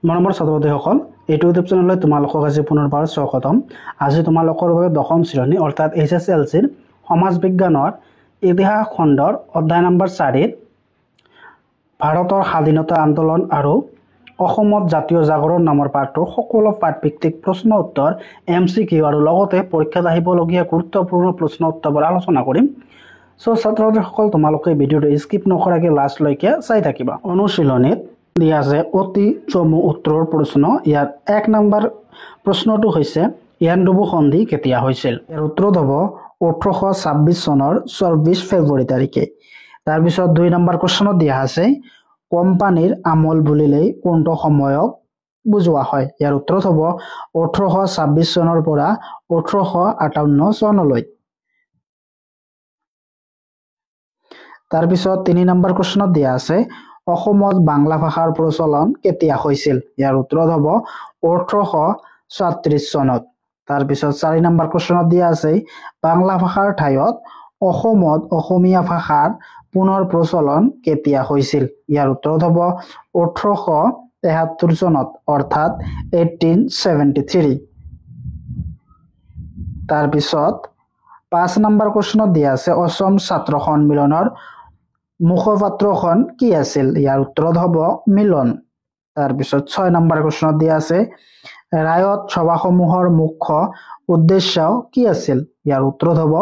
মৰমৰ ছাত্ৰ-ছাত্ৰীসকল, এইটো ইউটিউব চেনেললৈ তোমালোকক আজি পুনৰবাৰ স্বাগতম। আজি তোমালোকৰ বাবে দশম শ্ৰেণী অৰ্থাৎ HSLCৰ সমাজ বিজ্ঞানৰ ইতিহাস খণ্ডৰ অধ্যায় নম্বৰ 4 ভাৰতৰ স্বাধীনতা আন্দোলন আৰু অসমত জাতীয় জাগৰণ নামৰ পাঠটোৰ সকলো পাঠভিত্তিক প্ৰশ্ন উত্তৰ MCQ আৰু লগতে পৰীক্ষাত আহিবলগীয়া গুৰুত্বপূৰ্ণ প্ৰশ্ন উত্তৰবোৰ আলোচনা কৰিম। ছাত্ৰ-ছাত্ৰীসকল, তোমালোকে ভিডিঅ'টো স্কিপ নকৰাকৈ লাষ্টলৈকে চাই থাকিবা। অনুশীলনীত দিয়া আছে অতি চমু উত্তৰৰ প্ৰশ্ন। ইয়াৰ 1 নম্বৰ প্ৰশ্নটো হৈছে ইয়াণ্ডাবু সন্ধি কেতিয়া হৈছিল? ইয়াৰ উত্তৰত হ'ব 1826 চনৰ 24 ফেব্ৰুৱাৰী তাৰিখে। তাৰপিছত 2 নম্বৰ প্ৰশ্নত দিয়া আছে কোম্পানীৰ আমল বুলিলে কোনটো সময়ক বুজোৱা হয়? ইয়াৰ উত্তৰত হ'ব 1826 চনৰ পৰা 1858 চনলৈ। তাৰপিছত 3 নম্বৰ প্ৰশ্নত দিয়া আছে অসমত বাংলা ভাষাৰ প্ৰচলন কেতিয়া হৈছিল? ইয়াৰ উত্তৰত হ'ব 1836 চনত। তাৰপিছত 4 নম্বৰ প্ৰশ্নত দিয়া আছে বাংলা ভাষাৰ ঠাইত অসমত অসমীয়া ভাষাৰ পুনৰ প্ৰচলন কেতিয়া হৈছিল? ইয়াৰ উত্তৰত হ'ব 1873 চনত অৰ্থাৎ 1873। তাৰপিছত 5 নম্বৰ প্ৰশ্নত দিয়া আছে অসম ছাত্ৰ সন্মিলনৰ মুখপাত্ৰখন কি আছিল? ইয়াৰ উত্তৰত হ'ব মিলন। তাৰপিছত 6 নম্বৰ প্ৰশ্নত দিয়া আছে ৰায়ত সভাসমূহৰ মুখ্য উদ্দেশ্য কি আছিল? ইয়াৰ উত্তৰত হ'ব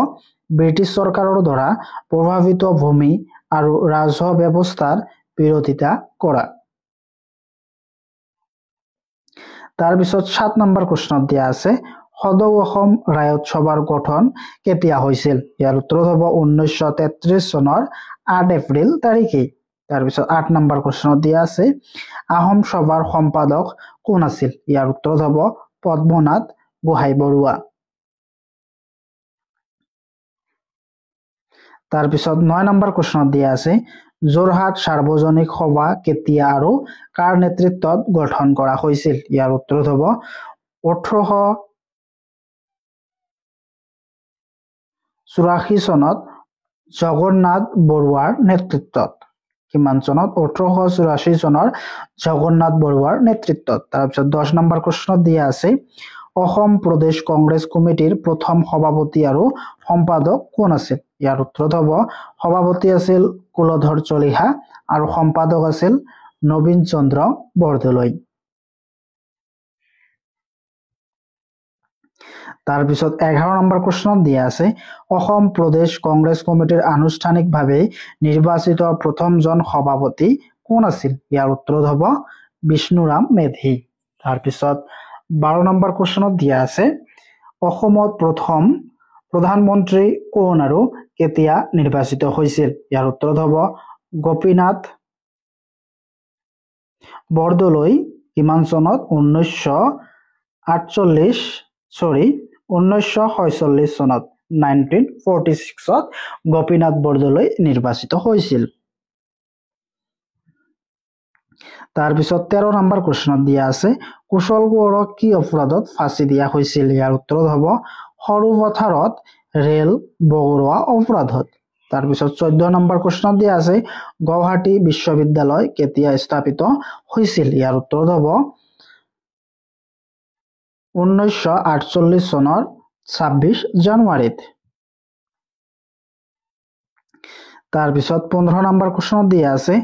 ব্ৰিটিছ চৰকাৰৰ দ্বাৰা প্ৰভাৱিত ভূমি আৰু ৰাজহ ব্যৱস্থাৰ বিৰোধিতা কৰা। তাৰপিছত 7 নম্বৰ প্ৰশ্নত দিয়া আছে সদৌ অসম ৰায়ত সভাৰ গঠন কেতিয়া হৈছিল? ইয়াৰ উত্তৰত হ'ব 1933 চনৰ 8 এপ্ৰিল তাৰিখে। তাৰপিছত 8 নম্বৰ প্ৰশ্নত দিয়া আছে আহোম সভাৰ সম্পাদক কোন আছিল? ইয়াৰ উত্তৰত হ'ব পদ্মনাথ গোহাঁই বৰুৱা। তাৰপিছত 9 নম্বৰ প্ৰশ্নত দিয়া আছে যোৰহাট সাৰ্বজনিক সভা কেতিয়া আৰু কাৰ নেতৃত্বত গঠন কৰা হৈছিল? ইয়াৰ উত্তৰত হ'ব 1884 চনত জগন্নাথ বৰুৱাৰ নেতৃত্বত। কিমান চনত? 1884 চনৰ জগন্নাথ বৰুৱাৰ নেতৃত্বত। তাৰপিছত 10 নম্বৰ প্ৰশ্নত দিয়া আছে অসম প্ৰদেশ কংগ্ৰেছ কমিটিৰ প্ৰথম সভাপতি আৰু সম্পাদক কোন আছিল? ইয়াৰ উত্তৰত হ'ব সভাপতি আছিল কুলধৰ চলিহা আৰু সম্পাদক আছিল নবীন চন্দ্ৰ বৰদলৈ। তাৰপিছত 11 নম্বৰ প্ৰশ্নত দিয়া আছে অসম প্ৰদেশ কংগ্ৰেছ কমিটিৰ আনুষ্ঠানিকভাৱে নিৰ্বাচিত প্ৰথমজন সভাপতি কোন আছিল? ইয়াৰ উত্তৰত হ'ব বিষ্ণুৰাম মেধি। তাৰপিছত 12 নম্বৰ প্ৰশ্নত দিয়া আছে অসমত প্ৰথম প্ৰধানমন্ত্ৰী কোন আৰু কেতিয়া নিৰ্বাচিত হৈছিল? ইয়াৰ উত্তৰত হ'ব গোপীনাথ বৰদলৈ। কিমান চনত? 1946 চনত 1946ত গোপীনাথ বৰদলৈ নিৰ্বাচিত হৈছিল। তাৰপিছত 13 নম্বৰ প্ৰশ্নত দিয়া আছে কুশল কোঁৱৰক কি অপৰাধত ফাঁচি দিয়া হৈছিল? ইয়াৰ উত্তৰত হ'ব সৰু পথাৰত ৰেল বগৰোৱা অপৰাধত। তাৰপিছত 14 নম্বৰ প্ৰশ্নত দিয়া আছে গুৱাহাটী বিশ্ববিদ্যালয় কেতিয়া স্থাপিত হৈছিল? ইয়াৰ উত্তৰত হ'ব 1948 চনৰ 26 জানুৱাৰীত। তাৰপিছত 15 নম্বৰ প্ৰশ্নত দিয়া আছে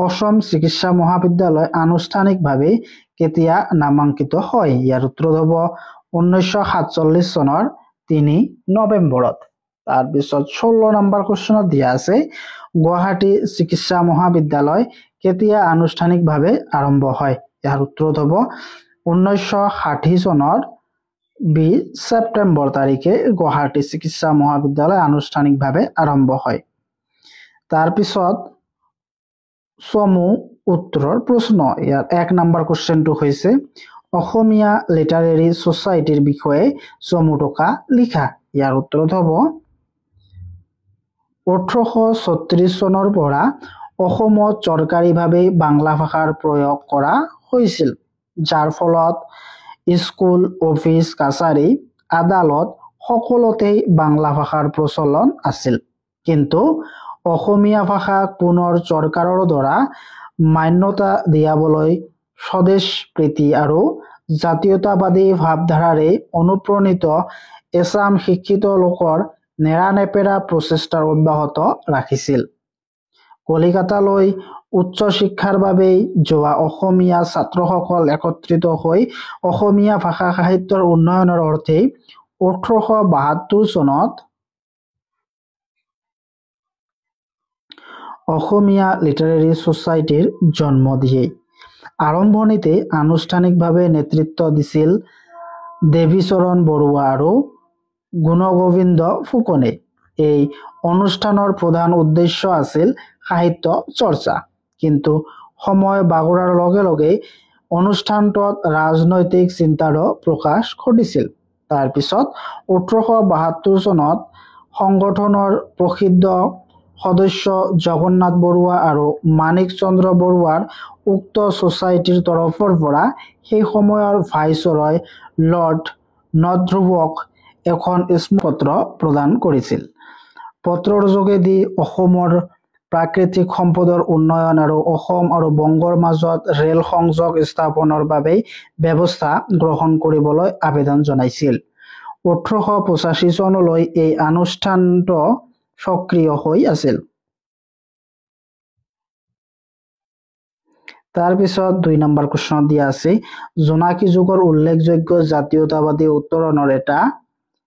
অসম চিকিৎসা মহাবিদ্যালয় আনুষ্ঠানিকভাৱে কেতিয়া নামাঙ্কিত হয়? ইয়াৰ উত্তৰত হ'ব 1947 চনৰ 3 নৱেম্বৰত। তাৰপিছত 16 নম্বৰ প্ৰশ্নত দিয়া আছে গুৱাহাটী চিকিৎসা মহাবিদ্যালয় কেতিয়া আনুষ্ঠানিকভাৱে আৰম্ভ হয়? ইয়াৰ উত্তৰত হ'ব 1960 চনৰ 20 ছেপ্টেম্বৰ তাৰিখে গুৱাহাটী চিকিৎসা মহাবিদ্যালয় আনুষ্ঠানিকভাৱে আৰম্ভ হয়। তাৰপিছত চমু উত্তৰৰ প্ৰশ্ন। ইয়াৰ 1 নম্বৰ কুৱেশ্যনটো হৈছে অসমীয়া লিটাৰেৰী ছ'চাইটিৰ বিষয়ে চমু টকা লিখা। ইয়াৰ উত্তৰত হ'ব 1836 চনৰ পৰা অসমত চৰকাৰীভাৱে বাংলা ভাষাৰ প্ৰয়োগ কৰা হৈছিল, যাৰ ফলত স্কুল, অফিচ, কাছাৰী, আদালত সকলোতেই বাংলা ভাষাৰ প্ৰচলন আছিল। কিন্তু অসমীয়া ভাষাক পুনৰ চৰকাৰৰ দ্বাৰা মান্যতা দিয়াবলৈ স্বদেশ প্ৰীতি আৰু জাতীয়তাবাদী ভাৱধাৰাৰে অনুপ্ৰাণিত এছাম শিক্ষিত লোকৰ নেৰানেপেৰা প্ৰচেষ্টাৰ অব্যাহত ৰাখিছিল। কলিকাতালৈ উচ্চ শিক্ষাৰ বাবে যোৱা অসমীয়া ছাত্ৰসকল একত্ৰিত হৈ অসমীয়া ভাষা সাহিত্যৰ উন্নয়নৰ অৰ্থে 1872 চনত অসমীয়া লিটাৰেৰী ছ'চাইটিৰ জন্ম দিয়ে। আৰম্ভণিতে আনুষ্ঠানিকভাৱে নেতৃত্ব দিছিল দেৱীচৰণ বৰুৱা আৰু গুণগোবিন্দ ফুকনে। এই অনুষ্ঠানৰ প্ৰধান উদ্দেশ্য আছিল সাহিত্য চৰ্চা। কিন্তু সময় বাগৰাৰ লগে লগে অনুষ্ঠানটোত ৰাজনৈতিক চিন্তাৰো প্ৰকাশ ঘটিছিল। তাৰ পিছত 1872 চনত সংগঠনৰ প্ৰসিদ্ধ সদস্য জগন্নাথ বৰুৱা আৰু মাণিক চন্দ্ৰ বৰুৱাৰ উক্ত ছ'চাইটিৰ তৰফৰ পৰা সেই সময়ৰ ভাইচৰয় লৰ্ড নৰ্থব্ৰুক এখন স্মৃতিপত্ৰ প্ৰদান কৰিছিল। পত্ৰৰ যোগেদি অসমৰ প্ৰাকৃতিক সম্পদৰ উন্নয়ন আৰু অসম আৰু বংগৰ মাজত ৰেল সংযোগ স্থাপনৰ বাবে ব্যৱস্থা গ্ৰহণ কৰিবলৈ আবেদন জনাইছিল। 1885 চনলৈ এই অনুষ্ঠানটো সক্ৰিয় হৈ আছিল। তাৰপিছত 2 নম্বৰ কুৱেশ্যন দিয়া আছে, জোনাকী যুগৰ উল্লেখযোগ্য জাতীয়তাবাদী উত্তৰণৰ এটা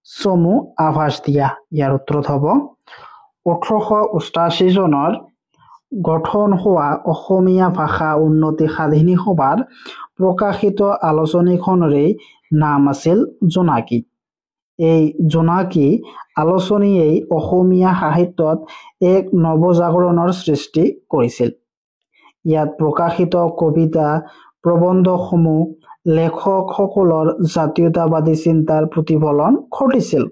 চমু আভাস দিয়া। ইয়াৰ উত্তৰত হ'ব 1888 চনৰ গঠন হোৱা অসমীয়া ভাষা উন্নতি সাধিনী সভাৰ প্ৰকাশিত আলোচনীখনৰে নাম আছিল জোনাকী। এই জোনাকী আলোচনীয়েই অসমীয়া সাহিত্যত এক নৱজাগৰণৰ সৃষ্টি কৰিছিল। ইয়াত প্ৰকাশিত কবিতা প্ৰবন্ধসমূহ লেখকসকলৰ জাতীয়তাবাদী চিন্তাৰ প্ৰতিফলন ঘটিছিল।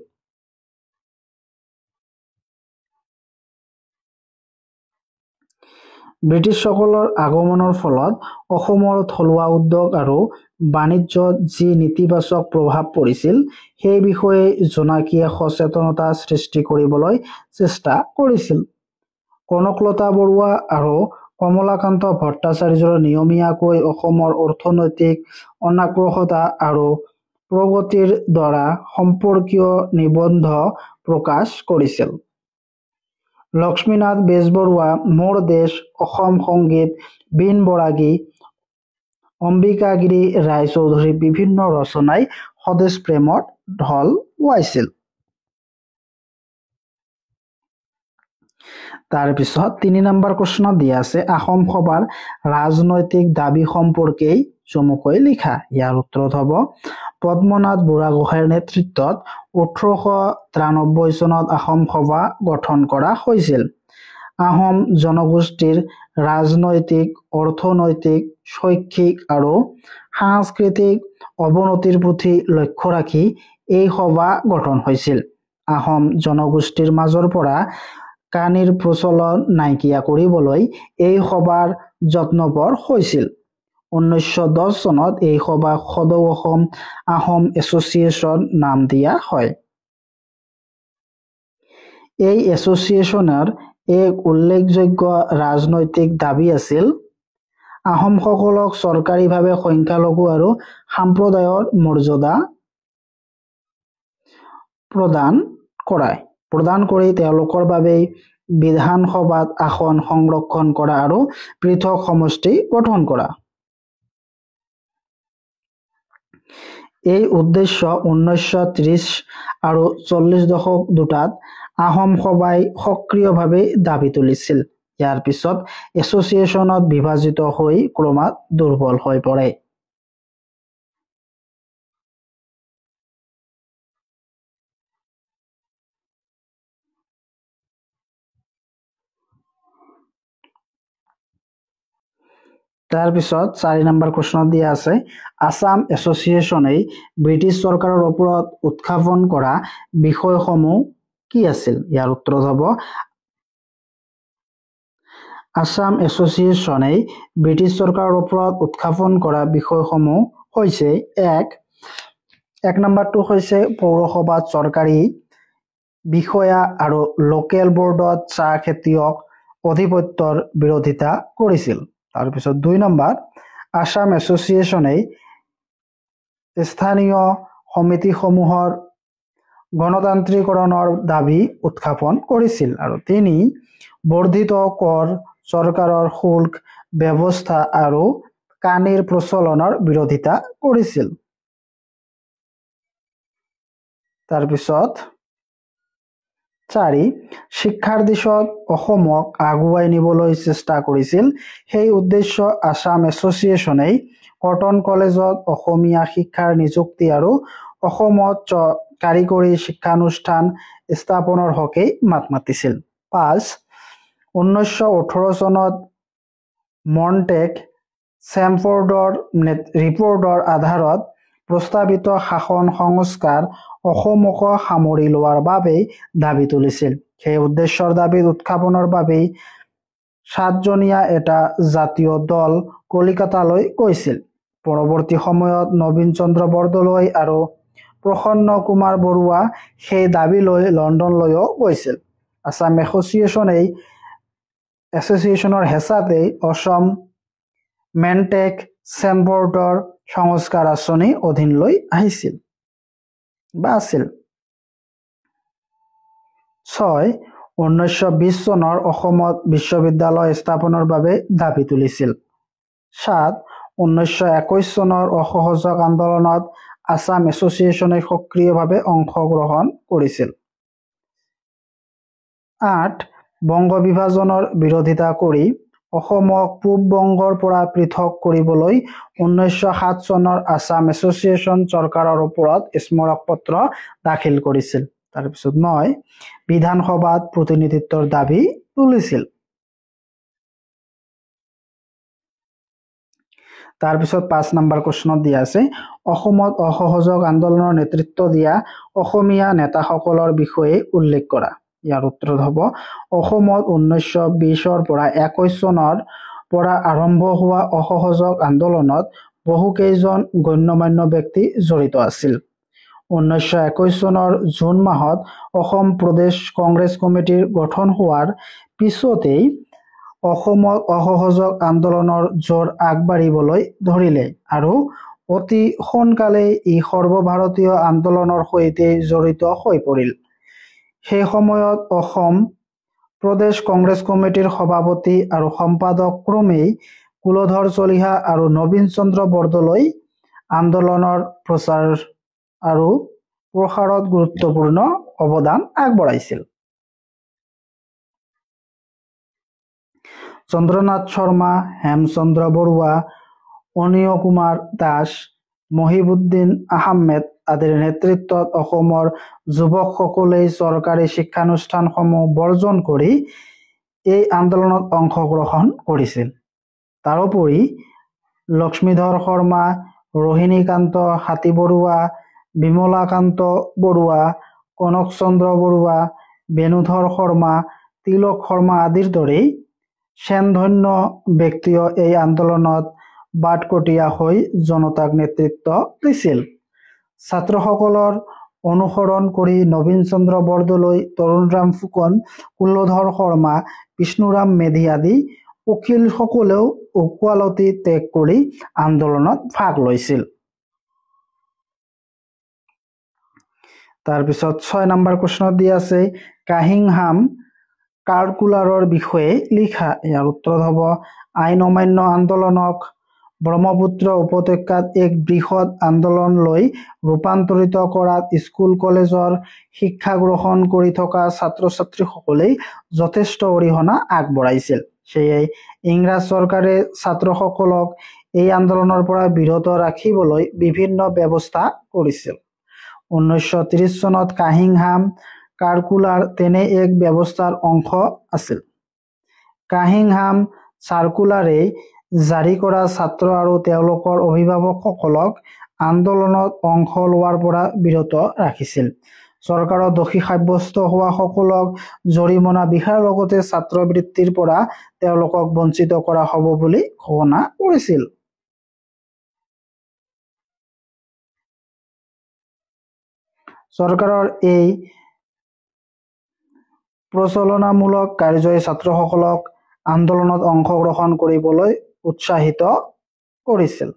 ব্ৰিটিছসকলৰ আগমনৰ ফলত অসমৰ থলুৱা উদ্যোগ আৰু বাণিজ্যত যি নেতিবাচক প্ৰভাৱ পৰিছিল সেই বিষয়ে জোনাকীয়ে সচেতনতা সৃষ্টি কৰিবলৈ চেষ্টা কৰিছিল। কনকলতা বৰুৱা আৰু কমলাকান্ত ভট্টাচাৰ্যৰ নিয়মীয়াকৈ অসমৰ অৰ্থনৈতিক অনাগ্ৰসতা আৰু প্ৰগতিৰ দ্বাৰা সম্পৰ্কীয় নিবন্ধ প্ৰকাশ কৰিছিল। লক্ষ্মীনাথ বেজবৰুৱা, মোৰ দেশ, অসম সংগীত, বীণ বৰাগী, অম্বিকাগিৰি ৰায়চৌধুৰীৰ বিভিন্ন ৰচনাই স্বদেশ প্ৰেমত ঢল বোৱাইছিল। তাৰপিছত 3 নম্বৰ কুৱেশ্যনত দিয়া আছে, আহোম সভাৰ ৰাজনৈতিক দাবী সম্পৰ্কে চমুকৈ লিখা। ইয়াৰ উত্তৰত হ'ব পদ্মনাথ বুঢ়াগোহাঁইৰ নেতৃত্বত 1893 চনত আহোম সভা গঠন কৰা হৈছিল। আহোম জনগোষ্ঠীৰ ৰাজনৈতিক, অৰ্থনৈতিক, শৈক্ষিক আৰু সাংস্কৃতিক অৱনতিৰ প্ৰতি লক্ষ্য ৰাখি এই সভা গঠন হৈছিল। আহোম জনগোষ্ঠীৰ মাজৰ পৰা কানিৰ প্ৰচলন নাইকিয়া কৰিবলৈ এই সভাৰ যত্নপৰ হৈছিল। 1910 চনত এই সভাক সদৌ অসম আহোম এছ'চিয়েশ্যন নাম দিয়া হয়। এই এছ'চিয়েশ্যনৰ এক উল্লেখযোগ্য ৰাজনৈতিক দাবী আছিল আহোমসকলক চৰকাৰীভাৱে সংখ্যালঘু আৰু সম্প্ৰদায়ৰ মৰ্যাদা প্ৰদান কৰি তেওঁলোকৰ বাবে বিধানসভাত আসন সংৰক্ষণ কৰা আৰু পৃথক সমষ্টি গঠন কৰা। এই উদ্দেশ্য 1930 আৰু 40 দশক দুটাত আহোম সভাই সক্ৰিয়ভাৱে দাবী তুলিছিল। ইয়াৰ পিছত এছ'চিয়েশ্যনত বিভাজিত হৈ ক্ৰমাৎ দুৰ্বল হৈ পৰে। তাৰপিছত 4 নম্বৰ কুৱেশ্যনত দিয়া আছে, আছাম এছ'চিয়েশ্যনে ব্ৰিটিছ চৰকাৰৰ ওপৰত উত্থাপন কৰা বিষয়সমূহ কি আছিল? ইয়াৰ উত্তৰত হ'ব আছাম এছ'চিয়েশ্যনে ব্ৰিটিছ চৰকাৰৰ ওপৰত উত্থাপন কৰা বিষয়সমূহ হৈছে এক নম্বৰটো হৈছে পৌৰসভাত চৰকাৰী বিষয়া আৰু লোকেল বোৰ্ডত চাহ খেতিয়ক আধিপত্যৰ বিৰোধিতা কৰিছিল। তাৰপিছত 2 নম্বৰ আসাম এছ'চিয়েশ্যনে স্থানীয় সমিতিসমূহৰ গণতান্ত্ৰিকৰণৰ দাবী উত্থাপন কৰিছিল আৰু তিনি বৰ্ধিত কৰ, চৰকাৰৰ শুল্ক ব্যৱস্থা আৰু কানিৰ প্ৰচলনৰ বিৰোধিতা কৰিছিল। তাৰপিছত 4 শিক্ষাৰ দিশত অসমক আগুৱাই নিবলৈ চেষ্টা কৰিছিল। সেই উদ্দেশ্য আসাম এছ'চিয়েশ্যনে কটন কলেজত অসমীয়া শিক্ষাৰ নিযুক্তি আৰু অসমত কাৰিকৰী শিক্ষানুষ্ঠান স্থাপনৰ হকে মাত মাতিছিল। 5 1918 চনত মণ্টেগ চেমফৰ্ডৰ ৰিপৰ্টৰ আধাৰত প্ৰস্তাৱিত শাসন সংস্কাৰ অসমক সামৰি লোৱাৰ বাবে দাবী তুলিছিল। সেই উদ্দেশ্যৰ দাবী উত্থাপনৰ বাবে 7জনীয়া এটা জাতীয় দল কলিকতালৈ গৈছিল। পৰৱৰ্তী সময়ত নবীন চন্দ্ৰ বৰদলৈ আৰু প্ৰসন্ন কুমাৰ বৰুৱা সেই দাবী লৈ লণ্ডনলৈও গৈছিল। আসাম এছ'চিয়েশ্যনৰ হেঁচাতে অসম মণ্টেগ চেমফৰ্ডৰ সংস্কাৰ আঁচনি অধীনলৈ আহিছিল বা আছিল। 6 1920 চনৰ অসমত বিশ্ববিদ্যালয় স্থাপনৰ বাবে দাবী তুলিছিল। 7 1921 চনৰ অসহযোগ আন্দোলনত আসাম এছ'চিয়েশ্যনে সক্ৰিয়ভাৱে অংশগ্ৰহণ কৰিছিল। 8 বংগ বিভাজনৰ বিৰোধিতা কৰি অসমক পূব বংগৰ পৰা পৃথক কৰিবলৈ 1907 চনৰ আসাম এছ'চিয়েশ্যন চৰকাৰৰ ওপৰত স্মাৰক পত্ৰ দাখিল কৰিছিল। তাৰপিছত 9 বিধানসভাত প্ৰতিনিধিত্বৰ দাবী তুলিছিল। তাৰপিছত 5 নম্বৰ প্ৰশ্নত দিয়া আছে অসমত অসহযোগ আন্দোলনৰ নেতৃত্ব দিয়া অসমীয়া নেতাসকলৰ বিষয়ে উল্লেখ কৰা। ইয়াৰ উত্তৰ হ'ব অসমত 1920 পৰা 21 চনৰ পৰা আৰম্ভ হোৱা অসহযোগ আন্দোলনত বহুকেইজন গণ্যমান্য ব্যক্তি জড়িত আছিল। 1921 চনৰ জুন মাহত অসম প্ৰদেশ কংগ্ৰেছ কমিটিৰ গঠন হোৱাৰ পিছতেই অসমত অসহযোগ আন্দোলনৰ জোৰ আগবাঢ়িবলৈ ধৰিলে আৰু অতি সোনকালেই ই সৰ্বভাৰতীয় আন্দোলনৰ সৈতে জড়িত হৈ পৰিল। সেই সময়ত অসম প্ৰদেশ কংগ্ৰেছ কমিটিৰ সভাপতি আৰু সম্পাদক ক্ৰমেই কুলধৰ চলিহা আৰু নবীন চন্দ্ৰ বৰদলৈ আন্দোলনৰ প্ৰচাৰ আৰু প্ৰসাৰত গুৰুত্বপূৰ্ণ অৱদান আগবঢ়াইছিল। চন্দ্ৰনাথ শৰ্মা, হেমচন্দ্ৰ বৰুৱা, অনিয় কুমাৰ দাস, মহিবুদ্দিন আহমেদ আদিৰ নেতৃত্বত অসমৰ যুৱকসকলেই চৰকাৰী শিক্ষানুষ্ঠানসমূহ বৰ্জন কৰি এই আন্দোলনত অংশগ্ৰহণ কৰিছিল। তাৰোপৰি লক্ষ্মীধৰ শৰ্মা, ৰোহিণীকান্ত হাতীবৰুৱা, বিমলাকান্ত বৰুৱা, কনকচন্দ্ৰ বৰুৱা, বেণুধৰ শৰ্মা, তিলক শৰ্মা আদিৰ দৰেই স্বনামধন্য ব্যক্তিও এই আন্দোলনত বাটকটীয়া হৈ জনতাক নেতৃত্ব দিছিল। ছাত্ৰসকলৰ অনুসৰণ কৰি নবীন চন্দ্ৰ বৰদলৈ, তৰুণৰাম ফুকন, কুলধৰ শৰ্মা, বিষ্ণুৰাম মেধি আদি উকিলসকলেও ওকালতি ত্যাগ কৰি আন্দোলনত ভাগ লৈছিল। তাৰপিছত 6 নম্বৰ প্ৰশ্নত দিয়া আছে কাহিংহাম কাৰ্কুলাৰৰ বিষয়ে লিখা। ইয়াৰ উত্তৰ হ'ব আইন অমান্য আন্দোলনক ব্ৰহ্মপুত্ৰ উপত্যকাত এক বৃহৎ আন্দোলনলৈ ৰূপান্তৰিত কৰাত স্কুল কলেজৰ শিক্ষা গ্ৰহণ কৰি থকা ছাত্ৰ ছাত্ৰীসকলেই যথেষ্ট অৰিহণা আগবঢ়াইছিল। সেয়ে ইংৰাজ চৰকাৰে ছাত্ৰসকলক এই আন্দোলনৰ পৰা বিৰত ৰাখিবলৈ বিভিন্ন ব্যৱস্থা কৰিছিল। 1930 চনত কাহিংহাম কাৰ্কুলাৰ তেনে এক ব্যৱস্থাৰ অংশ আছিল। কাহিংহাম চাৰ্কুলাৰে জাৰি কৰা ছাত্ৰ আৰু তেওঁলোকৰ অভিভাৱকসকলক আন্দোলনত অংশ লোৱাৰ পৰা বিৰত ৰাখিছিল। চৰকাৰৰ দোষী সাব্যস্ত হোৱা সকলক জৰিমনা বিহাৰ লগতে ছাত্ৰবৃত্তিৰ পৰা তেওঁলোকক বঞ্চিত কৰা হ'ব বুলি ঘোষণা কৰিছিল। চৰকাৰৰ এই প্ৰচলনামূলক কাৰ্যই ছাত্ৰসকলক আন্দোলনত অংশগ্ৰহণ কৰিবলৈ উৎসাহিত কৰিছিল।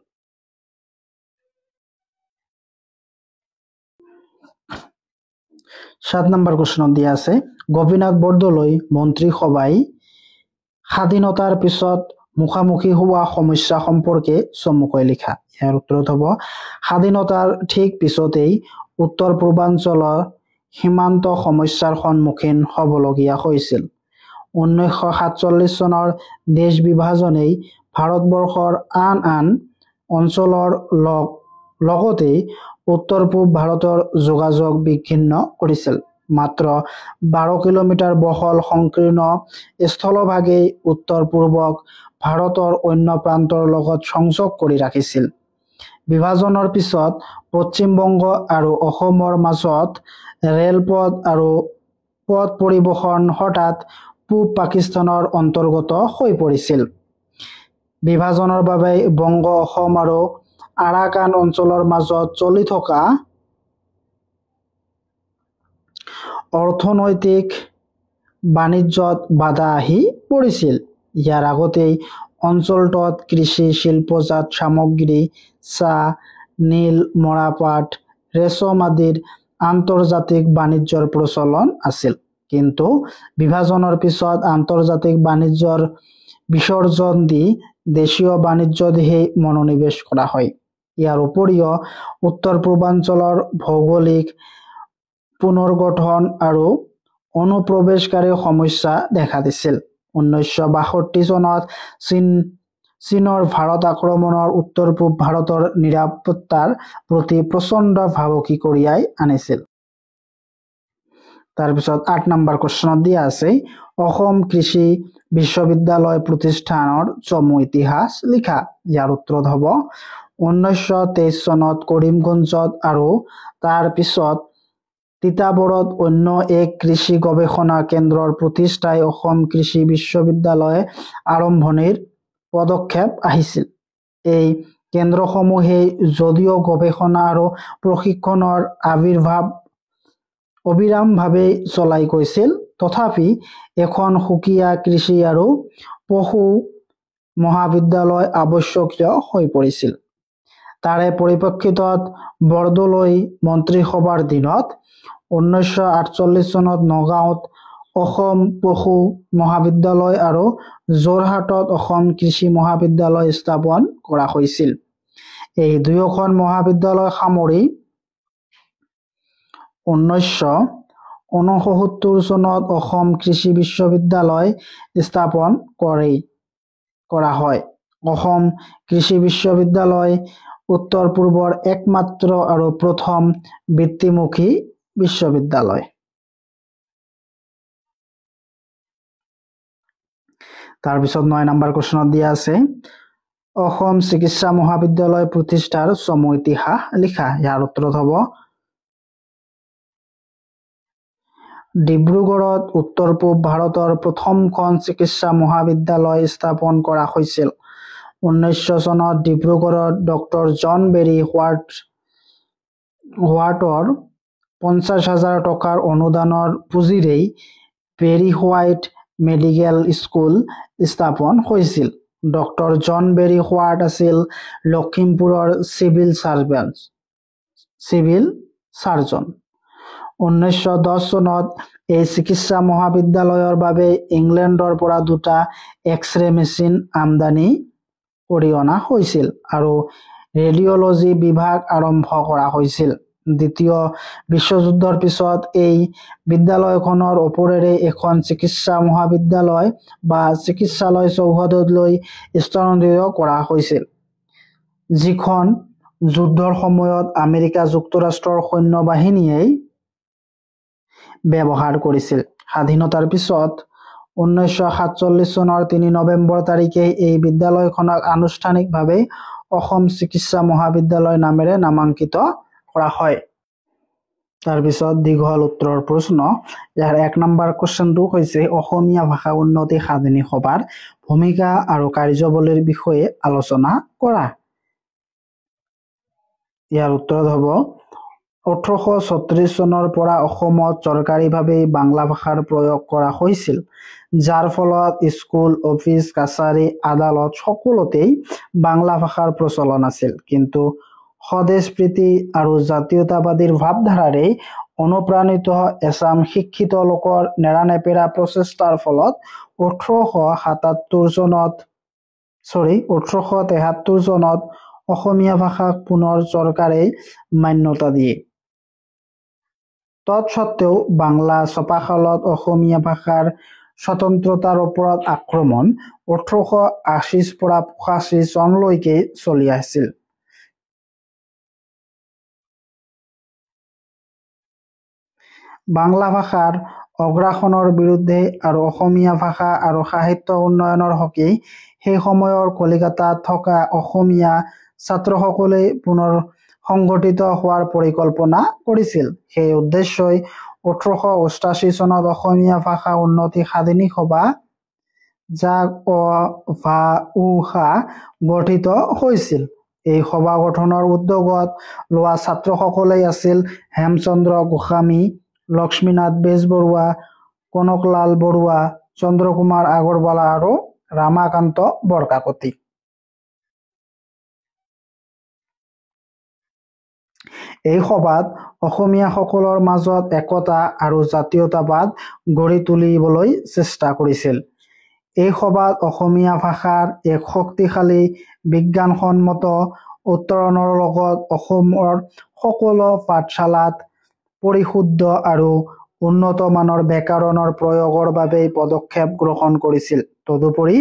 7 নম্বৰ কুৱেশ্যনত দিয়া আছে গোপীনাথ বৰদলৈ মন্ত্ৰীসভাই স্বাধীনতাৰ পিছত মুখামুখি হোৱা সমস্যা সম্পৰ্কে চমুকৈ লিখা। ইয়াৰ উত্তৰত হ'ব স্বাধীনতাৰ ঠিক পিছতেই উত্তৰ পূৰ্বাঞ্চলৰ সীমান্ত সমস্যাৰ সন্মুখীন হ'বলগীয়া হৈছিল। 1947 চনৰ দেশ বিভাজনেই ভাৰতবৰ্ষৰ আন আন অঞ্চলৰ লগতে উত্তৰ পূব ভাৰতৰ যোগাযোগ বিচ্ছিন্ন কৰিছিল। মাত্ৰ 12 কিলোমিটাৰ বহল সংকীৰ্ণ স্থলভাগেই উত্তৰ পূবক ভাৰতৰ অন্য প্ৰান্তৰ লগত সংযোগ কৰি ৰাখিছিল। বিভাজনৰ পিছত পশ্চিমবংগ আৰু অসমৰ মাজত ৰেলপথ আৰু পথ পৰিবহণ হঠাৎ পূব পাকিস্তানৰ অন্তৰ্গত হৈ পৰিছিল। বিভাজনৰ বাবে বংগ, অসম আৰু আৰাকান অঞ্চলৰ মাজত চলি থকা অৰ্থনৈতিক বাণিজ্যত বাধা আহি পৰিছিল। ইয়াৰ আগতেই অঞ্চলটোত কৃষি, শিল্পজাত সামগ্ৰী, চাহ, নীল, মৰাপাট, ৰেচম আদিৰ আন্তৰ্জাতিক বাণিজ্যৰ প্ৰচলন আছিল। কিন্তু বিভাজনৰ পিছত আন্তৰ্জাতিক বাণিজ্যৰ বিসৰ্জন দি দেশীয় বাণিজ্যতহে মনোনিৱেশ কৰা হয়। ইয়াৰ উপৰিও উত্তৰ পূৰ্বাঞ্চলৰ ভৌগোলিক পুনৰ্গঠন আৰু অনুপ্ৰৱেশকাৰী সমস্যা দেখা দিছিল। 1962 চনত চীনৰ ভাৰত আক্ৰমণৰ উত্তৰ পূব ভাৰতৰ নিৰাপত্তাৰ প্ৰতি প্ৰচণ্ড ভাবুকি কঢ়িয়াই আনিছিল। তাৰপিছত 8 নম্বৰ কুৱেশ্যনত দিয়া আছে অসম কৃষি বিশ্ববিদ্যালয় প্ৰতিষ্ঠানৰ চমু ইতিহাস লিখা। ইয়াৰ উত্তৰত হ'ব 1923 চনত কৰিমগঞ্জত আৰু তাৰ পিছত তিতাবৰত অন্য এক কৃষি গৱেষণা কেন্দ্ৰৰ প্ৰতিষ্ঠাই অসম কৃষি বিশ্ববিদ্যালয় আৰম্ভণিৰ পদক্ষেপ আহিছিল। এই কেন্দ্ৰসমূহে যদিও গৱেষণা আৰু প্ৰশিক্ষণৰ আবিৰ্ভাৱ অবিৰামভাৱে চলাই গৈছিল, তথাপি এখন সুকীয়া কৃষি আৰু পশু মহাবিদ্যালয় আৱশ্যকীয় হৈ পৰিছিল। তাৰে পৰিপ্ৰেক্ষিতত বৰদলৈ মন্ত্ৰীসভাৰ দিনত 1948 চনত নগাঁৱত অসম পশু মহাবিদ্যালয় আৰু যোৰহাটত অসম কৃষি মহাবিদ্যালয় স্থাপন কৰা হৈছিল। এই দুয়োখন মহাবিদ্যালয় সামৰি 1969 চনত অসম কৃষি বিশ্ববিদ্যালয় স্থাপন কৰা হয়। অসম কৃষি বিশ্ববিদ্যালয় উত্তৰ পূৰ্বৰ একমাত্ৰ আৰু প্ৰথম বৃত্তিমুখী বিশ্ববিদ্যালয়। তাৰপিছত 9 নম্বৰ কুৱেশ্যনত দিয়া আছে অসম চিকিৎসা মহাবিদ্যালয় প্ৰতিষ্ঠাৰ চমু ইতিহাস লিখা। ইয়াৰ উত্তৰত হ'ব ডিব্ৰুগড়ত উত্তৰ পূব ভাৰতৰ প্ৰথমখন চিকিৎসা মহাবিদ্যালয় স্থাপন কৰা হৈছিল। 1900 চনত ডিব্ৰুগড়ত ডক্টৰ জন বেৰী হোৱাইটৰ 50,000 টকাৰ অনুদানৰ পুঁজিৰেই বেৰী হোৱাইট মেডিকেল স্কুল স্থাপন হৈছিল। ডক্টৰ জন বেৰী হোৱাইট আছিল লখিমপুৰৰ চিভিল চাৰ্জন। 1910 চনত এই চিকিৎসা মহাবিদ্যালয়ৰ বাবে ইংলেণ্ডৰ পৰা 2টা এক্স-ৰে মেচিন আমদানি কৰি অনা হৈছিল আৰু ৰেডিঅলজি বিভাগ আৰম্ভ কৰা হৈছিল। দ্বিতীয় বিশ্বযুদ্ধৰ পিছত এই বিদ্যালয়খনৰ ওপৰেৰে এখন চিকিৎসা মহাবিদ্যালয় বা চিকিৎসালয় চৌহদলৈ স্থানান্তৰিত কৰা হৈছিল, যিখন যুদ্ধৰ সময়ত আমেৰিকা যুক্তৰাষ্ট্ৰৰ সৈন্যবাহিনীয়ে ব্যৱহাৰ কৰিছিল। স্বাধীনতাৰ পিছত 1947 চনৰ 3 নৱেম্বৰ তাৰিখে এই বিদ্যালয়খনক আনুষ্ঠানিকভাৱে অসম চিকিৎসা মহাবিদ্যালয় নামেৰে নামাঙ্কিত কৰা হয়। তাৰপিছত দীঘল উত্তৰৰ প্ৰশ্ন। ইয়াৰ 1 নম্বৰ কুৱেশ্যনটো হৈছে অসমীয়া ভাষা উন্নতি সাধনী সভাৰ ভূমিকা আৰু কাৰ্যাৱলীৰ বিষয়ে আলোচনা কৰা। ইয়াৰ উত্তৰত হ'ব 1836 চনৰ পৰা অসমত চৰকাৰীভাৱে বাংলা ভাষাৰ প্ৰয়োগ কৰা হৈছিল, যাৰ ফলত স্কুল, অফিচ, কাছাৰী, আদালত সকলোতেই বাংলা ভাষাৰ প্ৰচলন আছিল। কিন্তু স্বদেশ প্ৰীতি আৰু জাতীয়তাবাদীৰ ভাৱধাৰাৰে অনুপ্ৰাণিত এচাম শিক্ষিত লোকৰ নেৰানেপেৰা প্ৰচেষ্টাৰ ফলত 1873 চনত অসমীয়া ভাষাক পুনৰ চৰকাৰে মান্যতা দিয়ে। তৎসত্ত্বেও বাংলা ছপাশালত অসমীয়া ভাষাৰ স্বতন্ত্ৰতাৰ ওপৰত আক্ৰমণ 1880 পৰা 85 চনলৈকে চলি আছিল। বাংলা ভাষাৰ অগ্ৰাসনৰ বিৰুদ্ধে আৰু অসমীয়া ভাষা আৰু সাহিত্য উন্নয়নৰ হকে সেই সময়ৰ কলিকতাত থকা অসমীয়া ছাত্ৰসকলে পুনৰ সংগঠিত হোৱাৰ পৰিকল্পনা কৰিছিল। সেই উদ্দেশ্যই 1888 চনত অসমীয়া ভাষা উন্নতি সাধিনী সভা গঠিত হৈছিল। এই সভা গঠনৰ উদ্যোগত লোৱা ছাত্ৰসকলেই আছিল হেমচন্দ্ৰ গোস্বামী, লক্ষ্মীনাথ বেজবৰুৱা, কনকলাল বৰুৱা, চন্দ্ৰকুমাৰ আগৰৱালা আৰু ৰামাকান্ত বৰকাকতি। এই সভাত অসমীয়াসকলৰ মাজত একতা আৰু জাতীয়তাবাদ গঢ়ি তুলিবলৈ চেষ্টা কৰিছিল। এই সভাত অসমীয়া ভাষাৰ এক শক্তিশালী বিজ্ঞানসন্মত উত্তৰণৰ লগত অসমৰ সকলো পাঠশালাত পৰিশুদ্ধ আৰু উন্নত মানৰ ব্যাকৰণৰ প্ৰয়োগৰ বাবে পদক্ষেপ গ্ৰহণ কৰিছিল। তদুপৰি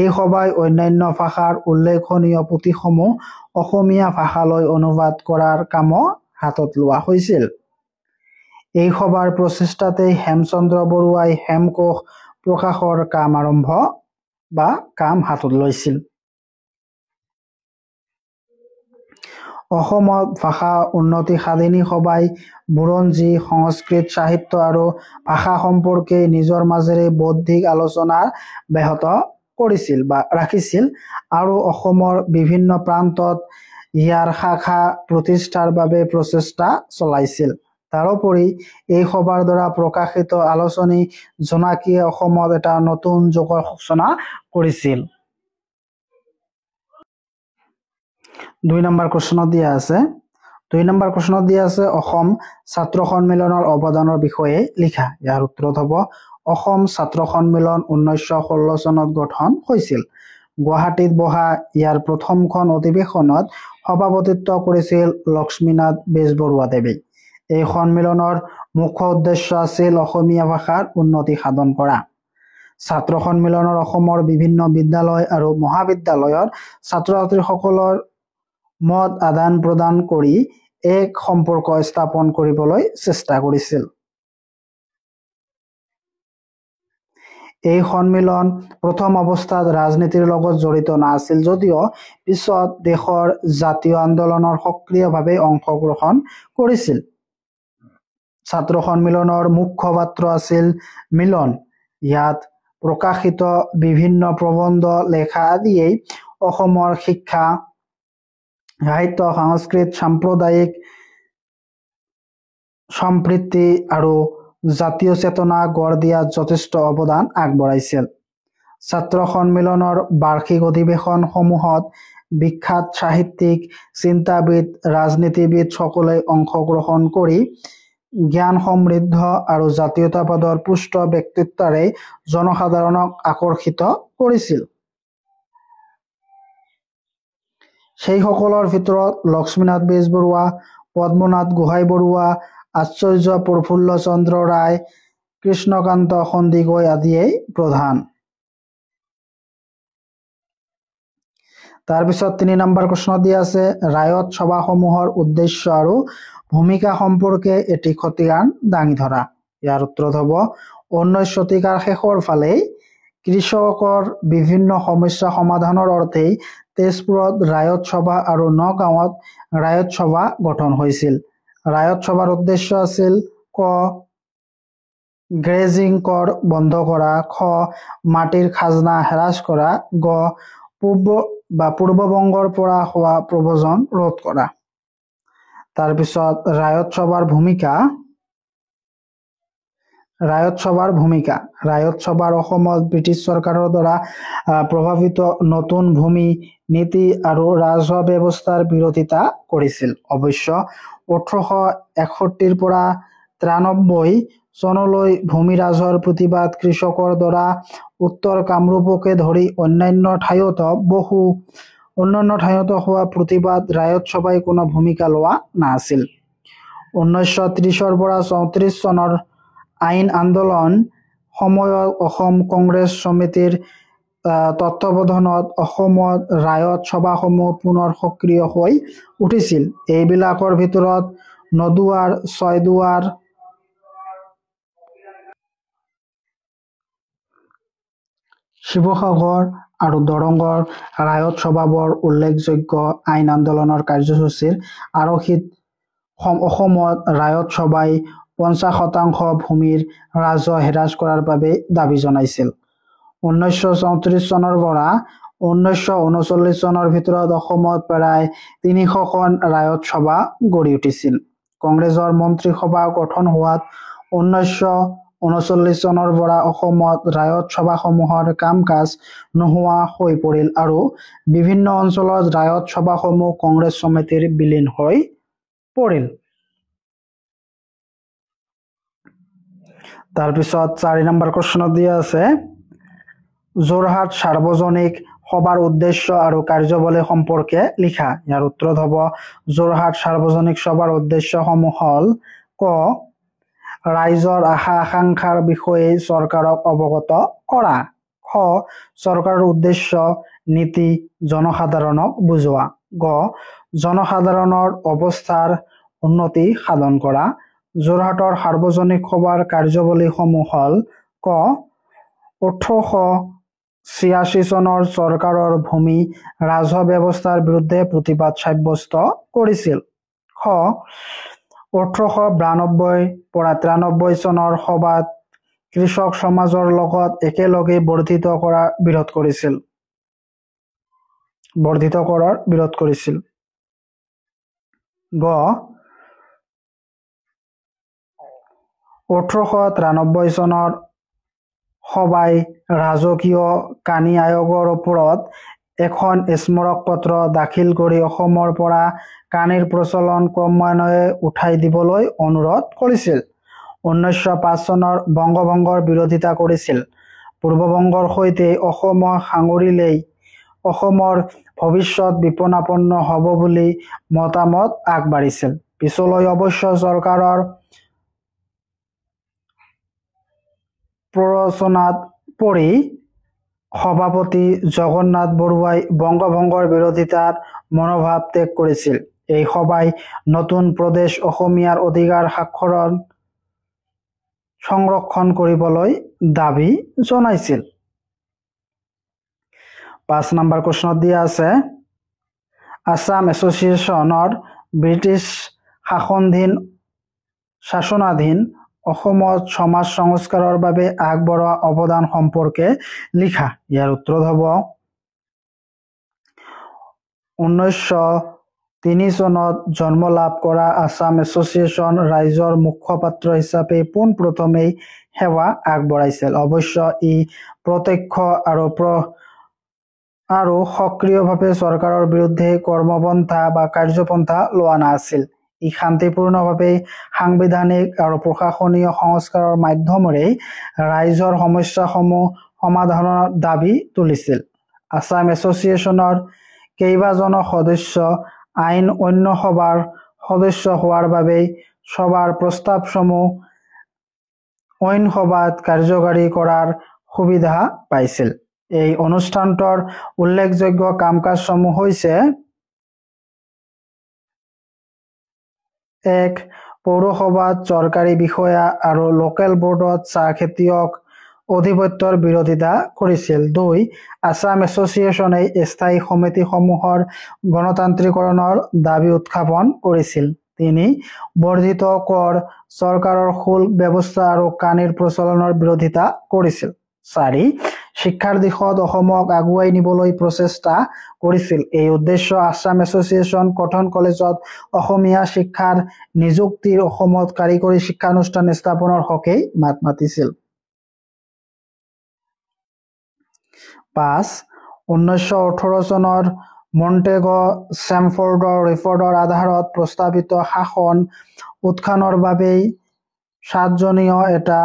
এই সভাই অন্যান্য ভাষাৰ উল্লেখনীয় পুথিসমূহ অসমীয়া ভাষালৈ অনুবাদ কৰাৰ কামো হাতত লোৱা হৈছিল। এই সভাৰ প্ৰচেষ্টাতেই হেমচন্দ্ৰ বৰুৱাই হেমকোষ প্ৰকাশৰ কাম হাতত লৈছিল। অসমত ভাষা উন্নতি সাধিনী সভাই বুৰঞ্জী, সংস্কৃত, সাহিত্য আৰু ভাষা সম্পৰ্কে নিজৰ মাজেৰে বৌদ্ধিক আলোচনা ব্যাহত ৰাখিছিল আৰু অসমৰ বিভিন্ন প্ৰান্তত ইয়াৰ শাখা প্ৰতিষ্ঠাৰ বাবে প্ৰচেষ্টা চলাইছিল। তাৰোপৰি এই সভাৰ দ্বাৰা প্ৰকাশিত আলোচনী জোনাকীয়ে অসমত এটা নতুন যুগৰ সূচনা কৰিছিল। 2 নম্বৰ প্ৰশ্নত দিয়া আছে অসম ছাত্ৰ সন্মিলনৰ অৱদানৰ বিষয়ে লিখা। ইয়াৰ উত্তৰত হ'ব অসম ছাত্ৰ সন্মিলন 1916 চনত গঠন হৈছিল। গুৱাহাটীত বহা ইয়াৰ প্ৰথমখন অধিৱেশনত সভাপতিত্ব কৰিছিল লক্ষ্মীনাথ বেজবৰুৱাদেৱে। এই সন্মিলনৰ মুখ্য উদ্দেশ্য আছিল অসমীয়া ভাষাৰ উন্নতি সাধন কৰা। ছাত্ৰ সন্মিলনৰ অসমৰ বিভিন্ন বিদ্যালয় আৰু মহাবিদ্যালয়ৰ ছাত্ৰ-ছাত্ৰীসকলৰ মত আদান প্ৰদান কৰি এক সম্পৰ্ক স্থাপন কৰিবলৈ চেষ্টা কৰিছিল। এই সন্মিলন প্ৰথম অৱস্থাত ৰাজনীতিৰ লগত জড়িত নাছিল যদিও পিছত দেশৰ জাতীয় আন্দোলনৰ সক্ৰিয়ভাৱে অংশগ্ৰহণ কৰিছিল। ছাত্ৰ সন্মিলনৰ মুখপাত্ৰ আছিল মিলন। ইয়াত প্ৰকাশিত বিভিন্ন প্ৰবন্ধ, লেখা আদিয়েই অসমৰ শিক্ষা, সাহিত্য, সংস্কৃত, সাম্প্ৰদায়িক সম্প্ৰীতি আৰু জাতীয় চেতনা গঢ় দিয়াত যথেষ্ট অৱদান আগবঢ়াইছিল। ছাত্ৰ সন্মিলনৰ বাৰ্ষিক অধিৱেশন সমূহত বিখ্যাত সাহিত্যিক, চিন্তাবিদ, ৰাজনীতিবিদ সকলে অংশগ্ৰহণ কৰি জ্ঞান সমৃদ্ধ আৰু জাতীয়তাবাদৰ পুষ্ট ব্যক্তিত্বৰে জনসাধাৰণক আকৰ্ষিত কৰিছিল। সেইসকলৰ ভিতৰত লক্ষ্মীনাথ বেজবৰুৱা, পদ্মনাথ গোহাঁই বৰুৱা, আচাৰ্য প্ৰফুল্ল চন্দ্ৰ ৰায়, কৃষ্ণকান্ত সন্দিকৈ আদিয়েই প্ৰধান। তাৰপিছত 3 নম্বৰ প্ৰশ্ন দিয়া আছে ৰায়ত সভাসমূহৰ উদ্দেশ্য আৰু ভূমিকা সম্পৰ্কে এটি খতিয়ান দাঙি ধৰা। ইয়াৰ উত্তৰত হ'ব 19 শতিকাৰ শেষৰ ফালে কৃষকৰ বিভিন্ন সমস্যা সমাধানৰ অৰ্থে তেজপুৰত ৰায়ত সভা আৰু নগাঁৱত ৰায়ত সভা গঠন হৈছিল। ৰায়ত সভাৰ উদ্দেশ্য আছিল ক. গ্ৰেজিং কৰ বন্ধ কৰা, খ. মাটিৰ খাজনা হ্ৰাস কৰা, গ. পূৰ্ববংগৰ পৰা হোৱা প্ৰব্ৰজন ৰোধ কৰা। তাৰপিছত ৰায়ত সভাৰ অসমত ব্ৰিটিছ চৰকাৰৰ দ্বাৰা প্ৰভাৱিত নতুন ভূমি নীতি আৰু ৰাজহুৱা ব্যৱস্থাৰ বিৰোধিতা কৰিছিল। অৱশ্য 1861 পৰা 93 চনলৈ ভূমি ৰাজহৰ প্ৰতিবাদ কৃষকৰ দ্বাৰা উত্তৰ কামৰূপকে ধৰি অন্যান্য ঠাইতো হোৱা প্ৰতিবাদ ৰায়ত সভাই কোনো ভূমিকা লোৱা নাছিল। 1930 পৰা 34 চনৰ আইন আন্দোলন সময়ত অসম কংগ্ৰেছ সমিতিৰ তত্ত্বাৱধানত অসমত ৰায়ত সভাসমূহ পুনৰ সক্ৰিয় হৈ উঠিছিল। এইবিলাকৰ ভিতৰত নদুৱাৰ, ছয়দুৱাৰ, শিৱসাগৰ আৰু দৰঙৰ ৰায়ত সভাবোৰ উল্লেখযোগ্য। আইন আন্দোলনৰ কাৰ্যসূচীৰ আৰ্হিত অসমত ৰায়ত সভাই 50% ভূমিৰ ৰাজহ হ্ৰাস কৰাৰ বাবে দাবী জনাইছিল। 1934 চনৰ পৰা 1939 চনৰ ভিতৰত অসমত প্ৰায় 300খন ৰায়ত সভা গঢ়ি উঠিছিল। কংগ্ৰেছৰ মন্ত্ৰীসভা গঠন হোৱাত 1939 চনৰ পৰা অসমত ৰায়ত সভাসমূহৰ কাম-কাজ নোহোৱা হৈ পৰিল আৰু বিভিন্ন অঞ্চলত ৰায়ত সভাসমূহ কংগ্ৰেছ সমিতিৰ বিলীন হৈ পৰিল। তাৰপিছত 4 নম্বৰ প্ৰশ্নত দিয়া আছে যোৰহাট সাৰ্বজনিক সভাৰ উদ্দেশ্য আৰু কাৰ্যাৱলী সম্পৰ্কে লিখা। ইয়াৰ উত্তৰ হ'ব যোৰহাট সাৰ্বজনিক সভাৰ উদ্দেশ্যসমূহ হ'ল ক ৰাইজৰ আশা আকাংক্ষাৰ বিষয়ে চৰকাৰক অৱগত কৰা, খ চৰকাৰৰ উদ্দেশ্য নীতি জনসাধাৰণক বুজোৱা, গ জনসাধাৰণৰ অৱস্থাৰ উন্নতি সাধন কৰা। যোৰহাটৰ সাৰ্বজনিক সভাৰ কাৰ্যাৱলীসমূহ হ'ল ক 1886 চনৰ চৰকাৰৰ ভূমি ৰাজহ ব্যৱস্থাৰ বিৰুদ্ধে প্ৰতিবাদ সাব্যস্ত কৰিছিল, খ 1892 পৰা 93 চনৰ সভাত কৃষক সমাজৰ লগত একেলগে বৰ্ধিত কৰাৰ বিৰোধ কৰিছিল, গ 1893 চনৰ সভাই ৰাজকীয় কানি আয়োগৰ ওপৰত এখন স্মাৰক পত্ৰ দাখিল কৰি অসমৰ পৰা কানিৰ প্ৰচলন ক্ৰমান্বয়ে উঠাই দিবলৈ অনুৰোধ কৰিছিল। 1905 চনৰ বংগভংগৰ বিৰোধিতা কৰিছিল। পূৰ্ববংগৰ সৈতে অসমক সাঙুৰিলেই অসমৰ ভৱিষ্যত বিপন্নপন্ন হ'ব বুলি মতামত আগবাঢ়িছিল। পিছলৈ অৱশ্য চৰকাৰৰ প্ৰৰোচনাত পৰি সভাপতি জগন্নাথ বৰুৱাই বংগভংগৰ বিৰোধিতাৰ মনোভাৱ ত্যাগ কৰিছিল। এই সভাই নতুন প্ৰদেশ অসমীয়াৰ অধিকাৰ স্বাক্ষৰণ সংৰক্ষণ কৰিবলৈ দাবী জনাইছিল। 5 নম্বৰ প্ৰশ্নত দিয়া আছে আছাম এছ'চিয়েশ্যনৰ ব্ৰিটিছ শাসনাধীন অসমত সমাজ সংস্কাৰৰ বাবে আগবঢ়োৱা অৱদান সম্পৰ্কে লিখা। ইয়াৰ উত্তৰ হ'ব 1903 চনত জন্ম লাভ কৰা আছাম এছ'চিয়েশ্যন ৰাইজৰ মুখপাত্ৰ হিচাপে পোনপ্ৰথমেই সেৱা আগবঢ়াইছিল। অৱশ্য ই প্ৰত্যক্ষ আৰু সক্ৰিয়ভাৱে চৰকাৰৰ বিৰুদ্ধে কৰ্মপন্থা বা কাৰ্যপন্থা লোৱা নাছিল। ই শান্তিপূৰ্ণভাৱে সাংবিধানিক আৰু প্ৰশাসনীয় সংস্কাৰৰ মাধ্যমেৰে ৰাইজৰ সমস্যাসমূহ সমাধানৰ দাবী তুলিছিল। আছাম এছ'চিয়েশ্যনৰ কেইবাজনো সদস্য আইন অন্য সভাৰ সদস্য হোৱাৰ বাবে সভাৰ প্ৰস্তাৱসমূহ অইন সভাত কাৰ্যকাৰী কৰাৰ সুবিধা পাইছিল। এই অনুষ্ঠানটোৰ উল্লেখযোগ্য কাম-কাজসমূহ হৈছে 1 পৌৰসভাত চৰকাৰী বিষয়া আৰু লোকেল বোৰ্ডত চাহ খেতিয়ক অধিপত্যৰ বিৰোধিতা কৰিছিল। 2 আছাম এছ'চিয়েশ্যনে স্থায়ী সমিতিসমূহৰ গণতান্ত্ৰিকৰণৰ দাবী উত্থাপন কৰিছিল। 3 বৰ্ধিত কৰ, চৰকাৰৰ শুল্ক ব্যৱস্থা আৰু কানিৰ প্ৰচলনৰ বিৰোধিতা কৰিছিল। 4 শিক্ষাৰ দিশত অসমক আগুৱাই নিবলৈ প্ৰচেষ্টা কৰিছিল। এই উদ্দেশ্য আছাম এছ'চিয়েশ্যন কটন কলেজত অসমীয়া শিক্ষাৰ নিযুক্তিৰ অসমত কাৰিকৰী শিক্ষানুষ্ঠান স্থাপনৰ হকে মাত মাতিছিল। 5. 1918 চনৰ মণ্টেগ চেমফৰ্ডৰ ৰিপৰ্টৰ আধাৰত প্ৰস্তাৱিত শাসন উত্থানৰ বাবেই 7জনীয় এটা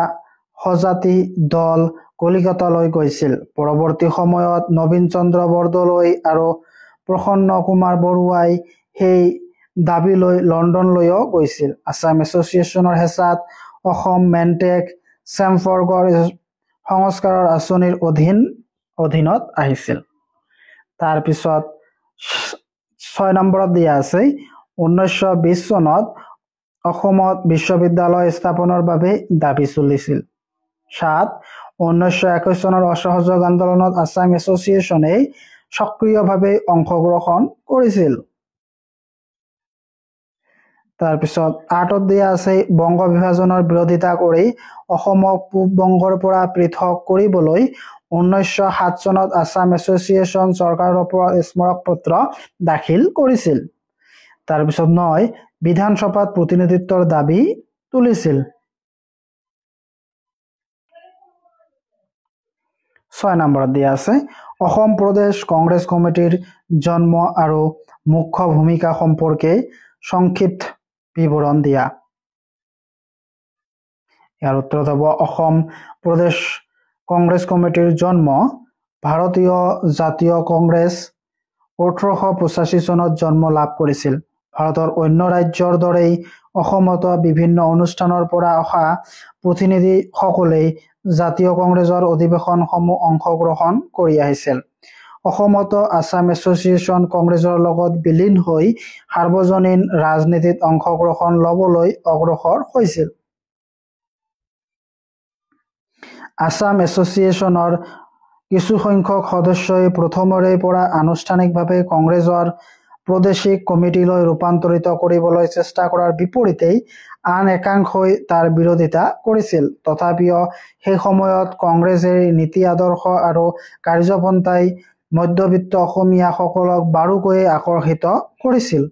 সজাতি দল কলিকতালৈ গৈছিল। পৰৱৰ্তী সময়ত নবীন চন্দ্ৰ বৰদলৈ আৰু প্ৰসন্ন কুমাৰ বৰুৱাই সেই দাবী লৈ লণ্ডনলৈও গৈছিল। আছাম এছ'চিয়েশ্যনৰ হেঁচাত অসম মেণ্টেগ চেমফৰ্ডৰ সংস্কাৰৰ আঁচনিৰ অধীনত আহিছিল। তাৰপিছত 6 নম্বৰত দিয়া আছে 1920 চনত অসমত বিশ্ববিদ্যালয় স্থাপনৰ বাবে দাবী চলিছিল। 7. 1921 চনৰ অসহযোগ আন্দোলনত আছাম এছ'চিয়েশ্যনে সক্ৰিয়ভাৱে অংশগ্ৰহণ কৰিছিল। তাৰপিছত 8ত দিয়া আছে বংগ বিভাজনৰ বিৰোধিতা কৰি অসমক পূব বংগৰ পৰা পৃথক কৰিবলৈ 1907 চনত আছাম এছ'চিয়েশ্যন চৰকাৰৰ ওপৰত স্মাৰক পত্ৰ দাখিল কৰিছিল। তাৰপিছত 9 বিধানসভাত প্ৰতিনিধিত্বৰ দাবী তুলিছিল। 6 নম্বৰত দিয়া আছে অসম প্ৰদেশ কংগ্ৰেছ কমিটিৰ জন্ম আৰু মুখ্য ভূমিকা সম্পৰ্কে সংক্ষিপ্ত বিৱৰণ দিয়া। ইয়াৰ উত্তৰত হ'ব অসম প্ৰদেশ কংগ্ৰেছ কমিটিৰ জন্ম ভাৰতীয় জাতীয় কংগ্ৰেছ 1885 চনত জন্ম লাভ কৰিছিল। ভাৰতৰ অন্য ৰাজ্যৰ দৰেই অসমতো বিভিন্ন অনুষ্ঠানৰ পৰা অহা প্ৰতিনিধিসকলেই জাতীয় কংগ্ৰেছৰ অধিৱেশনসমূহ অংশগ্ৰহণ কৰি আহিছিল। অসমতো আছাম এছ'চিয়েশ্যন কংগ্ৰেছৰ লগত বিলীন হৈ সাৰ্বজনীন ৰাজনীতিত অংশগ্ৰহণ ল'বলৈ অগ্ৰসৰ হৈছিল। আছাম এছ'চিয়েশ্যনৰ কিছুসংখ্যক সদস্যই প্ৰথমৰে পৰা আনুষ্ঠানিকভাৱে কংগ্ৰেছৰ প্ৰাদেশিক কমিটিলৈ ৰূপান্তৰিত কৰিবলৈ চেষ্টা কৰাৰ বিপৰীতেই আন একাংশই তাৰ বিৰোধিতা কৰিছিল। তথাপিও সেই সময়ত কংগ্ৰেছৰ নীতি আদৰ্শ আৰু কাৰ্যপন্থাই মধ্যবিত্ত অসমীয়াসকলক বাৰুকৈয়ে আকৰ্ষিত কৰিছিল।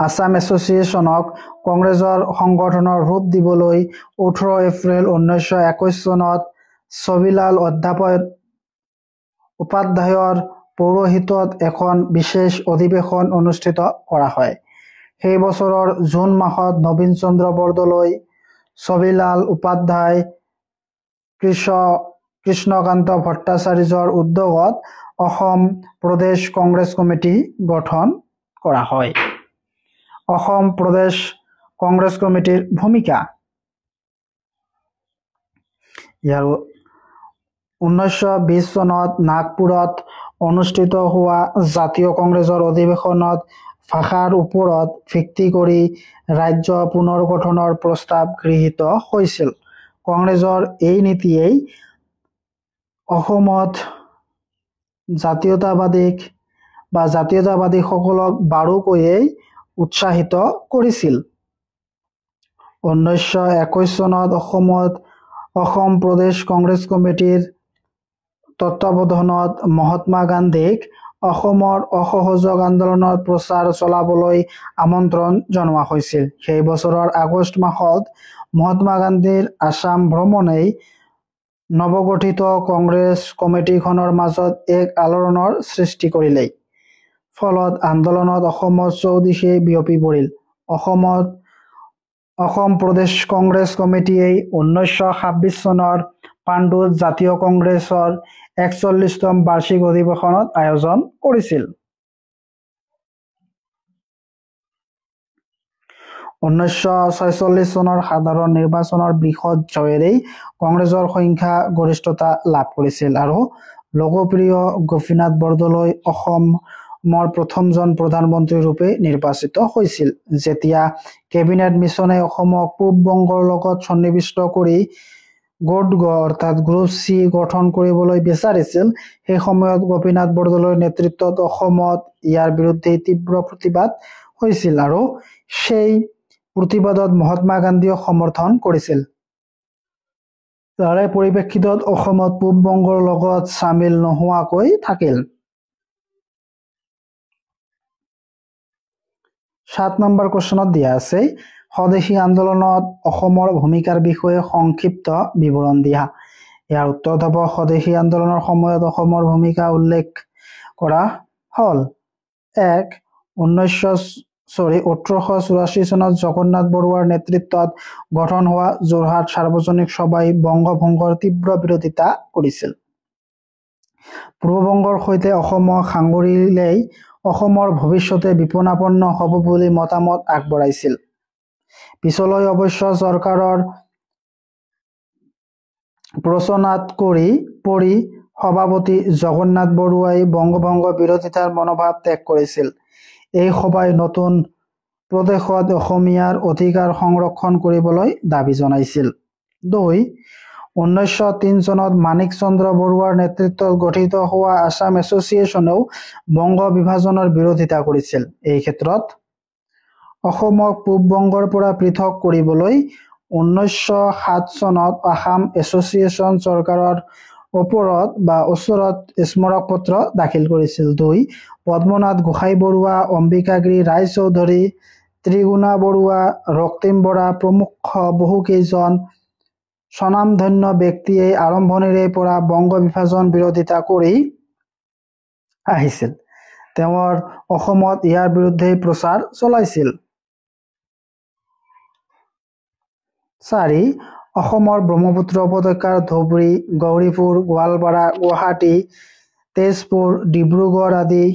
আছাম এছ'চিয়েশ্যনক কংগ্ৰেছৰ সংগঠনৰ ৰূপ দিবলৈ 18 এপ্ৰিল 1921 চনত ছবিলাল উপাধ্যায়ৰ পৌৰোহিত্যত এখন বিশেষ অধিৱেশন অনুষ্ঠিত কৰা হয়। সেই বছৰৰ জুন মাহত নবীন চন্দ্ৰ বৰদলৈ, ছবিলাল উপাধ্যায়, কৃষ্ণকান্ত ভট্টাচাৰ্যৰ উদ্যোগত অসম প্ৰদেশ কংগ্ৰেছ কমিটি গঠন কৰা হয়। অসম প্ৰদেশ কংগ্ৰেছ কমিটিৰ ভূমিকা। ইয়াৰ 1920 চনত নাগপুৰত অনুষ্ঠিত হোৱা জাতীয় কংগ্ৰেছৰ অধিৱেশনত ভাষাৰ ওপৰত ভিত্তি কৰি ৰাজ্য পুনৰ গঠনৰ প্ৰস্তাৱ গৃহীত হৈছিল। কংগ্ৰেছৰ এই নীতিয়েই অসমত জাতীয়তাবাদীসকলক বাৰুকৈয়ে উৎসাহিত কৰিছিল। 1921 চনত অসম প্ৰদেশ কংগ্ৰেছ কমিটিৰ তত্ত্বাৱধানত মহাত্মা গান্ধীক অসমৰ অসহযোগ আন্দোলনত প্ৰচাৰ চলাবলৈ আমন্ত্ৰণ জনোৱা হৈছিল। সেই বছৰৰ আগষ্ট মাহত মহাত্মা গান্ধীৰ আছাম ভ্ৰমণেই নৱগঠিত কংগ্ৰেছ কমিটিখনৰ মাজত এক আলোড়নৰ সৃষ্টি কৰিলে। ফলত আন্দোলনত অসমত চৌদিশে বিয়পি পৰিল। অসম প্ৰদেশ কংগ্ৰেছ কমিটিয়ে 1926 চনৰ পাণ্ডুত জাতীয় কংগ্ৰেছৰ 41তম বাৰ্ষিক অধিৱেশনত আয়োজন কৰিছিল। 1946 চনৰ সাধাৰণ নিৰ্বাচনৰ বৃহৎ জয়েৰে কংগ্ৰেছৰ সংখ্যা গৰিষ্ঠতা লাভ কৰিছিল আৰু লোকপ্ৰিয় গোপীনাথ বৰদলৈ অসমৰ প্ৰথমজন প্ৰধানমন্ত্ৰী ৰূপে নিৰ্বাচিত হৈছিল। যেতিয়া কেবিনেট মিছনে অসমক পূব বংগৰ লগত সন্নিৱিষ্ট কৰি গ্ৰুপ চি গঠন কৰিবলৈ বিচাৰিছিল, সেই সময়ত গোপীনাথ বৰদলৈৰ নেতৃত্বত অসমত ইয়াৰ বিৰুদ্ধে তীব্ৰ প্ৰতিবাদ হৈছিল আৰু সেই প্ৰতিবাদত মহাত্মা গান্ধীক সমৰ্থন কৰিছিল। তাৰে পৰিপ্ৰেক্ষিতত অসমত পূব বংগৰ লগত চামিল নোহোৱাকৈ থাকিল। 7 নম্বৰ কুৱেশ্যনত দিয়া আছে স্বদেশী আন্দোলনত অসমৰ ভূমিকাৰ বিষয়ে সংক্ষিপ্ত বিৱৰণ দিয়া। ইয়াৰ উত্তৰ হ'ব স্বদেশী আন্দোলনৰ সময়ত অসমৰ ভূমিকা উল্লেখ কৰা হ'ল। 1. 1884 চনত জগন্নাথ বৰুৱাৰ নেতৃত্বত গঠন হোৱা যোৰহাট সাৰ্বজনিক সভাই বংগভংগৰ তীব্ৰ বিৰোধিতা কৰিছিল। পূৰ্ববংগৰ সৈতে অসমক সাঙুৰিলেই অসমৰ ভৱিষ্যতে বিপন্নপন্ন হ'ব বুলি মতামত আগবঢ়াইছিল। পিছলৈ অৱশ্য চৰকাৰৰ প্ৰচনাত পৰি সভাপতি জগন্নাথ বৰুৱাই বংগভংগ বিৰোধিতাৰ মনোভাৱ ত্যাগ কৰিছিল। এই সভাই নতুন প্ৰদেশত অসমীয়াৰ অধিকাৰ সংৰক্ষণ কৰিবলৈ দাবী জনাইছিল। 2. 1903 চনত মাণিক চন্দ্ৰ বৰুৱাৰ নেতৃত্বত গঠিত হোৱা আছাম এছ'চিয়েশ্যনেও বংগ বিভাজনৰ বিৰোধিতা কৰিছিল। এই ক্ষেত্ৰত অসমক পূব বংগৰ পৰা পৃথক কৰিবলৈ 1907 চনত আসাম এছ'চিয়েশ্যন চৰকাৰৰ ওচৰত স্মাৰক পত্ৰ দাখিল কৰিছিল। 2. পদ্মনাথ গোহাঁই বৰুৱা, অম্বিকাগিৰি ৰায়চৌধুৰী, ত্ৰিগুণা বৰুৱা, ৰক্তিম বৰা প্ৰমুখ বহুকেইজন স্বনামধন্য ব্যক্তিয়ে আৰম্ভণিৰে পৰা বংগ বিভাজন বিৰোধিতা কৰি আহিছিল। তেওঁৰ অসমত ইয়াৰ বিৰুদ্ধে প্ৰচাৰ চলাইছিল। 4. অসমৰ ব্ৰহ্মপুত্ৰ উপত্যকাৰ ধুবুৰী, গৌৰীপুৰ, গোৱালপাৰা, গুৱাহাটী, তেজপুৰ, ডিব্ৰুগড় আদি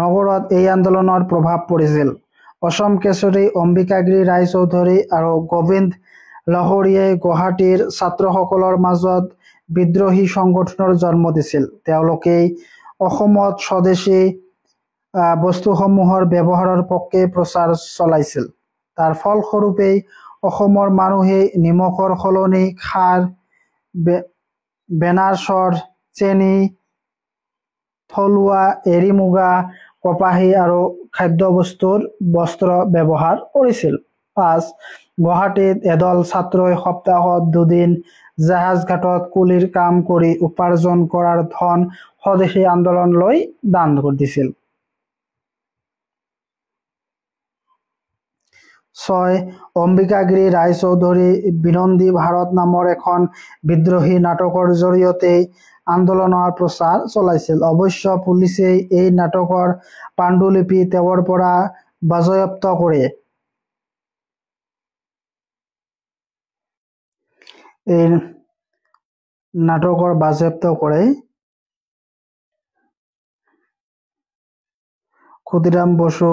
নগৰত এই আন্দোলনৰ প্ৰভাৱ পৰিছিল। অসম কেশৰী, অম্বিকাগিৰি ৰায়চৌধুৰী আৰু গোবিন্দ লাহোৰীয়ে গুৱাহাটীৰ ছাত্ৰসকলৰ মাজত বিদ্ৰোহী সংগঠনৰ জন্ম দিছিল। তেওঁলোকেই অসমত স্বদেশী বস্তুসমূহৰ ব্যৱহাৰৰ পক্ষে প্ৰচাৰ চলাইছিল। তাৰ ফলস্বৰূপেই অসমৰ মানুহে নিমখৰ সলনি খাৰ, বেনাৰসৰ চেনি, থলুৱা এৰী মুগা, কপাহী আৰু বস্ত্ৰ ব্যৱহাৰ কৰিছিল। 5. গুৱাহাটীত এদল ছাত্ৰই সপ্তাহত 2 দিন জাহাজ ঘাটত কুলিৰ কাম কৰি উপাৰ্জন কৰাৰ ধন স্বদেশী আন্দোলনলৈ দান দিছিল। 6. অম্বিকাগিৰি ৰায়চৌধুৰী বিনন্দী ভাৰত নামৰ এখন বিদ্ৰোহী নাটকৰ জৰিয়তে আন্দোলনৰ প্ৰচাৰ চলাইছিল। অৱশ্য পুলিচে এই নাটকৰ পাণ্ডুলিপি তেওঁৰ পৰা বাজেয়াপ্ত কৰে। ক্ষুদিৰাম বসু,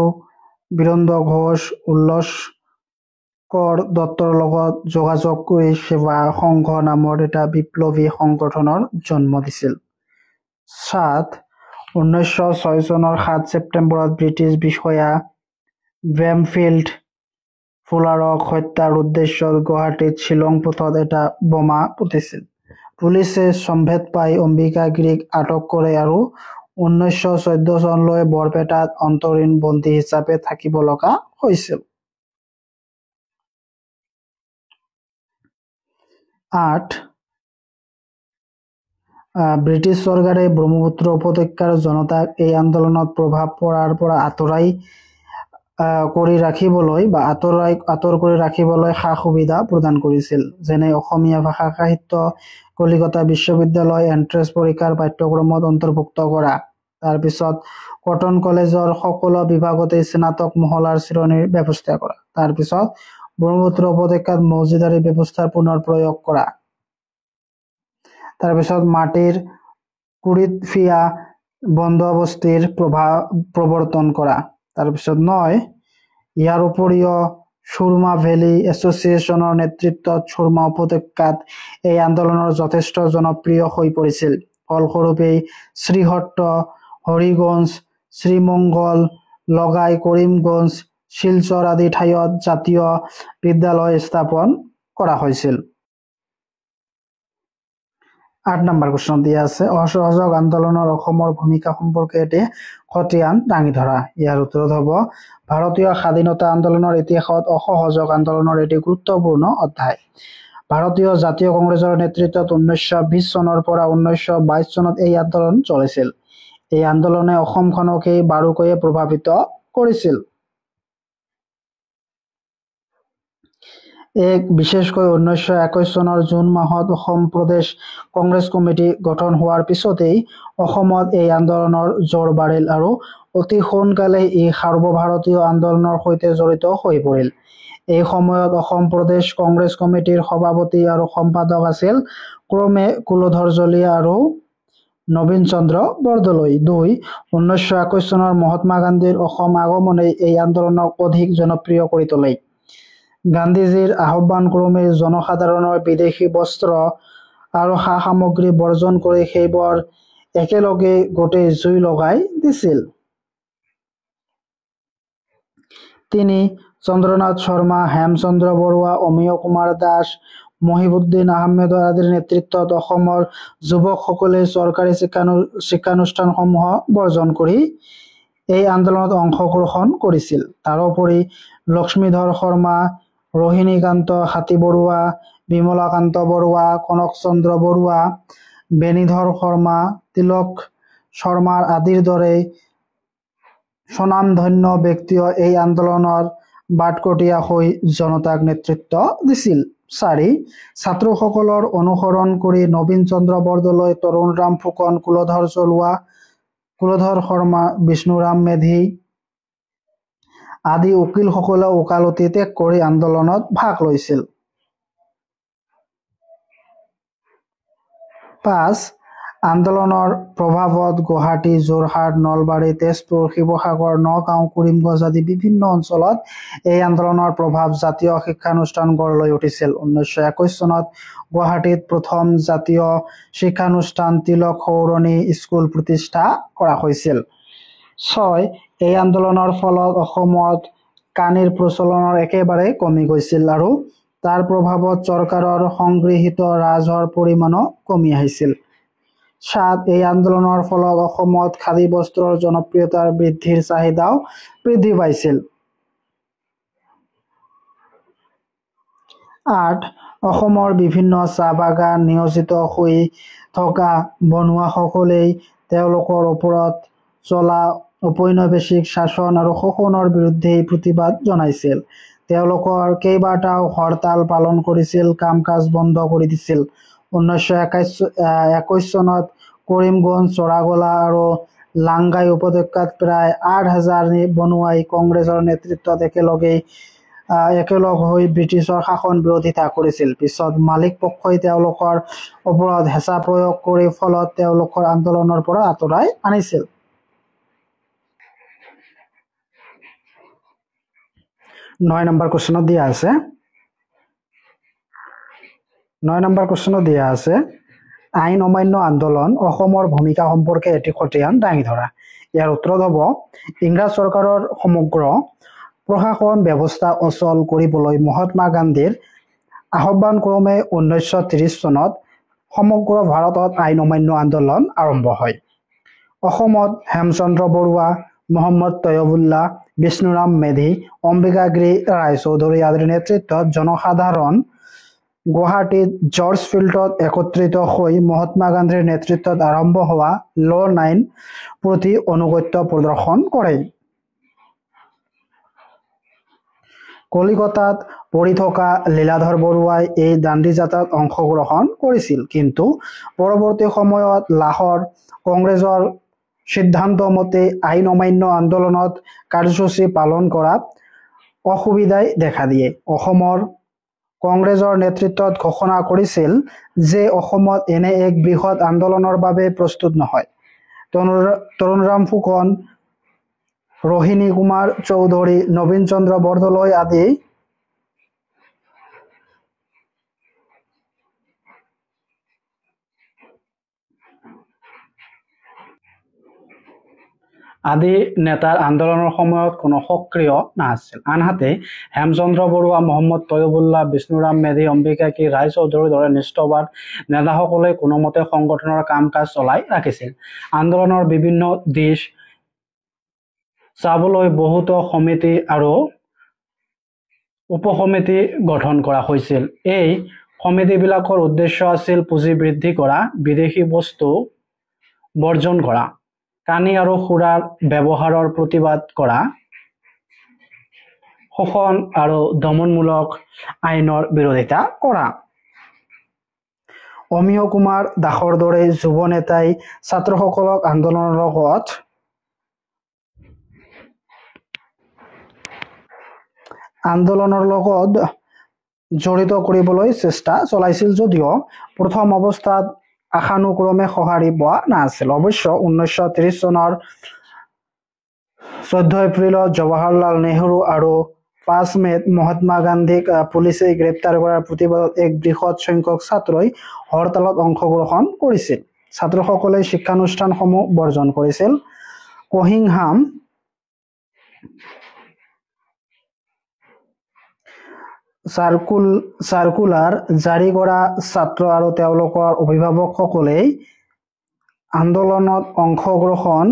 বীৰেন্দ্ৰ ঘোষ, উল্লাসকৰ দত্তৰ লগত যোগাযোগ কৰি সেৱা সংঘ নামৰ এটা বিপ্লৱী সংগঠনৰ জন্ম দিছিল। 7. 1906 চনৰ 7 ছেপ্টেম্বৰত ব্ৰিটিছ বিষয়া ব্ৰেমফিল্ড ফুলাৰক হত্যাৰ উদ্দেশ্যত গুৱাহাটীত শ্বিলং পথত এটা বোমা পুতিছিল। পুলিচে সম্ভেদ পাই অম্বিকাগিৰিক আটক কৰে আৰু 1914 চনলৈ বৰপেটাত অন্তৰীণ বন্দী হিচাপে থাকিব লগা হৈছিল। 8. ব্ৰিটিছ চৰকাৰে ব্ৰহ্মপুত্ৰ উপত্যকাৰ জনতাক এই আন্দোলনত প্ৰভাৱ পৰাৰ পৰা আঁতৰ কৰি ৰাখিবলৈ সা-সুবিধা প্ৰদান কৰিছিল। যেনে অসমীয়া ভাষা সাহিত্য কলিকতা বিশ্ববিদ্যালয় এন্ট্ৰেন্স পৰীক্ষাৰ পাঠ্যক্ৰমত অন্তৰ্ভুক্ত কৰা। তাৰ পিছত কটন কলেজৰ সকলো বিভাগতে স্নাতক মহলাৰ শ্ৰেণীৰ ব্যৱস্থা কৰা। তাৰ পিছত ব্ৰহ্মপুত্ৰ উপত্যকাত মৌজাদাৰী ব্যৱস্থাৰ পুনৰ প্ৰয়োগ কৰা। তাৰপিছত মাটিৰ কুৰিত ফিয়া বন্দবস্তিৰ প্ৰৱৰ্তন কৰা। তাৰপিছত 9. ইয়াৰ উপৰিও সুৰমা ভেলী এছ'চিয়েশ্যনৰ নেতৃত্বত সুৰমা উপত্যকাত এই আন্দোলনৰ যথেষ্ট জনপ্ৰিয় হৈ পৰিছিল। ফলস্বৰূপে শ্ৰীহট্ট, হৰিগঞ্জ, শ্ৰীমঙ্গল, লগাই, কৰিমগঞ্জ, শিলচৰ আদি ঠাইত জাতীয় বিদ্যালয় স্থাপন কৰা হৈছিল। 8 নম্বৰ কোৱেশ্যন দিয়া আছে অসহযোগ আন্দোলনৰ অসমৰ ভূমিকা সম্পৰ্কে এটি খতিয়ান দাঙি ধৰা। ইয়াৰ উত্তৰত হ'ব ভাৰতীয় স্বাধীনতা আন্দোলনৰ ইতিহাসত অসহযোগ আন্দোলনৰ এটি গুৰুত্বপূৰ্ণ অধ্যায়। ভাৰতীয় জাতীয় কংগ্ৰেছৰ নেতৃত্বত 1920 চনৰ পৰা 1922 চনত এই আন্দোলন চলিছিল। এই আন্দোলনে অসমখনকেই বাৰুকৈয়ে প্ৰভাৱিত কৰিছিল। বিশেষকৈ 1921 চনৰ জুন মাহত অসম প্ৰদেশ কংগ্ৰেছ কমিটি গঠন হোৱাৰ পিছতেই অসমত এই আন্দোলনৰ জোৰ বাঢ়িল আৰু অতি সোনকালে ই সৰ্বভাৰতীয় আন্দোলনৰ সৈতে জড়িত হৈ পৰিল। এই সময়ত অসম প্ৰদেশ কংগ্ৰেছ কমিটিৰ সভাপতি আৰু সম্পাদক আছিল ক্ৰমে কুলধৰ জলিয়া আৰু নবীন চন্দ্ৰ বৰদলৈ। 1921 চনৰ মহাত্মা গান্ধীৰ অসম আগমনে এই আন্দোলনক অধিক জনপ্ৰিয় কৰি তোলে। গান্ধীজীৰ আহ্বান ক্ৰমে জনসাধাৰণৰ বিদেশী বস্ত্ৰ আৰু সা সামগ্ৰী বৰ্জন কৰি সেইবোৰ একেলগে গোটেই জুই লগাই দিছিল। তিনি চন্দ্ৰনাথ শৰ্মা, হেমচন্দ্ৰ বৰুৱা, অমিয় কুমাৰ দাস, মহিবুদ্দিন আহমেদ আদিৰ নেতৃত্বত অসমৰ যুৱকসকলে চৰকাৰী শিক্ষানুষ্ঠানসমূহ বৰ্জন কৰি এই আন্দোলনত অংশগ্ৰহণ কৰিছিল। তাৰোপৰি লক্ষ্মীধৰ শৰ্মা, ৰোহিণীকান্ত হাতীবৰুৱা, বিমলাকান্ত বৰুৱা, কনকচন্দ্ৰ বৰুৱা, বেণীধৰ শৰ্মা, তিলক শৰ্মাৰ আদিৰ দৰে স্বনামধন্য ব্যক্তিয়ে এই আন্দোলনৰ বাটকটীয়া হৈ জনতাক নেতৃত্ব দিছিল। 4 ছাত্ৰসকলৰ অনুসৰণ কৰি নবীন চন্দ্ৰ বৰদলৈ, তৰুণৰাম ফুকন, কুলধৰ শৰ্মা, বিষ্ণুৰাম মেধি আদি উকিলসকলে ওকালতি ত্যাগ কৰি আন্দোলনত ভাগ লৈছিল। 5 আন্দোলনৰ প্ৰভাৱত গুৱাহাটী, যোৰহাট, নলবাৰী, তেজপুৰ, শিৱসাগৰ, নগাঁও, কৰিমগঞ্জ আদি বিভিন্ন অঞ্চলত এই আন্দোলনৰ প্ৰভাৱ জাতীয় শিক্ষানুষ্ঠান গঢ় লৈ উঠিছিল। 1921 চনত গুৱাহাটীত প্ৰথম জাতীয় শিক্ষানুষ্ঠান তিলক সৌৰণী স্কুল প্ৰতিষ্ঠা কৰা হৈছিল। 6 এই আন্দোলনৰ ফলত অসমত কানিৰ প্ৰচলন একেবাৰে কমি গৈছিল আৰু তাৰ প্ৰভাৱত চৰকাৰৰ সংগৃহীত ৰাজহৰ পৰিমাণো কমি আহিছিল। 7 এই আন্দোলনৰ ফলত অসমত খাদী বস্ত্ৰৰ জনপ্ৰিয়তাৰ বৃদ্ধিৰ চাহিদাও বৃদ্ধি পাইছিল। 8 অসমৰ বিভিন্ন চাহ বাগান নিয়োজিত হৈ থকা বনুৱাসকলেই তেওঁলোকৰ ওপৰত চলা ঔপনিৱেশিক শাসন আৰু শোষণৰ বিৰুদ্ধে প্ৰতিবাদ জনাইছিল। তেওঁলোকৰ কেইবাটাও হৰতাল পালন কৰিছিল, কাম-কাজ বন্ধ কৰি দিছিল। 1921 চনত কৰিমগঞ্জ, চৰাগলা আৰু লাংগাই উপত্যকাত প্ৰায় 8,000 বনুৱাই কংগ্ৰেছৰ নেতৃত্বত একেলগ হৈ ব্ৰিটিছৰ শাসন বিৰোধিতা কৰিছিল। পিছত মালিক পক্ষই তেওঁলোকৰ ওপৰত হেঁচা প্ৰয়োগ কৰি ফলত তেওঁলোকৰ আন্দোলনৰ পৰা আঁতৰাই আনিছিল। 9 নম্বৰ কুৱেশ্যনত দিয়া আছে আইন অমান্য আন্দোলন অসমৰ ভূমিকা সম্পৰ্কে এটি খতিয়ান দাঙি ধৰা। ইয়াৰ উত্তৰত হ'ব ইংৰাজ চৰকাৰৰ সমগ্ৰ প্ৰশাসন ব্যৱস্থা অচল কৰিবলৈ মহাত্মা গান্ধীৰ আহ্বান ক্ৰমে 1930 চনত সমগ্ৰ ভাৰতত আইন অমান্য আন্দোলন আৰম্ভ হয়। অসমত হেমচন্দ্ৰ বৰুৱা, মহম্মদ তৈয়বুল্লাহ, বিষ্ণুৰাম মেধি, অম্বিকাগিৰি ৰায়চৌধুৰী আদিৰ নেতৃত্বত জনসাধাৰণ গুৱাহাটীত জৰ্জ ফিল্ডত একত্ৰিত হৈ মহাত্মা গান্ধীৰ নেতৃত্বত আৰম্ভ হোৱা ল' 9 প্ৰতি আনুগত্য প্ৰদৰ্শন কৰে। কলিকতাত পঢ়ি থকা লীলাধৰ বৰুৱাই এই দাণ্ডি যাত্ৰাত অংশগ্ৰহণ কৰিছিল, কিন্তু পৰৱৰ্তী সময়ত লাহোৰ কংগ্ৰেছৰ সিদ্ধান্ত মতে আইন অমান্য আন্দোলনত কাৰ্যসূচী পালন কৰাত অসুবিধাই দেখা দিয়ে। অসমৰ কংগ্ৰেছৰ নেতৃত্বত ঘোষণা কৰিছিল যে অসমত এনে এক বৃহৎ আন্দোলনৰ বাবে প্ৰস্তুত নহয়। তৰুণৰাম ফুকন, ৰোহিণী কুমাৰ চৌধুৰী, নবীন চন্দ্ৰ বৰদলৈ আদি আদি নেতাৰ আন্দোলনৰ সময়ত কোনো সক্ৰিয় নাছিল। আনহাতে হেমচন্দ্ৰ বৰুৱা, মহম্মদ তৈয়বুল্লাহ, বিষ্ণুৰাম মেধি, অম্বিকাগিৰি, ৰায় চৌধুৰীৰ দৰে নিষ্ঠবাদ নেতাসকলে কোনোমতে সংগঠনৰ কাম কাজ চলাই ৰাখিছিল। আন্দোলনৰ বিভিন্ন দিশ চাবলৈ বহুতো সমিতি আৰু উপসমিতি গঠন কৰা হৈছিল। এই সমিতিবিলাকৰ উদ্দেশ্য আছিল পুঁজি বৃদ্ধি কৰা, বিদেশী বস্তু বৰ্জন কৰা, কানি আৰু সুৰাৰ ব্যৱহাৰৰ প্ৰতিবাদ কৰা, শোষণ আৰু দমনমূলক আইনৰ বিৰোধিতা কৰা। অমিয় কুমাৰ দাসৰ দৰে যুৱ নেতাই ছাত্ৰসকলক আন্দোলনৰ লগত জড়িত কৰিবলৈ চেষ্টা চলাইছিল যদিও প্ৰথম অৱস্থাত আশানুক্ৰমে সঁহাৰি পোৱা নাছিল। অৱশ্য 1930 চনৰ 14 এপ্ৰিলত জৱাহৰলাল নেহৰু আৰু 5 মেত মহাত্মা গান্ধীক পুলিচে গ্ৰেপ্তাৰ কৰাৰ প্ৰতিবাদত এক বৃহৎ সংখ্যক ছাত্ৰই হৰতালত অংশগ্ৰহণ কৰিছিল। ছাত্ৰসকলে শিক্ষানুষ্ঠানসমূহ বৰ্জন কৰিছিল। কহিংহাম চাৰ্কুলাৰ জাৰি কৰা ছাত্ৰ আৰু তেওঁলোকৰ অভিভাৱকসকলেই আন্দোলনত অংশগ্ৰহণ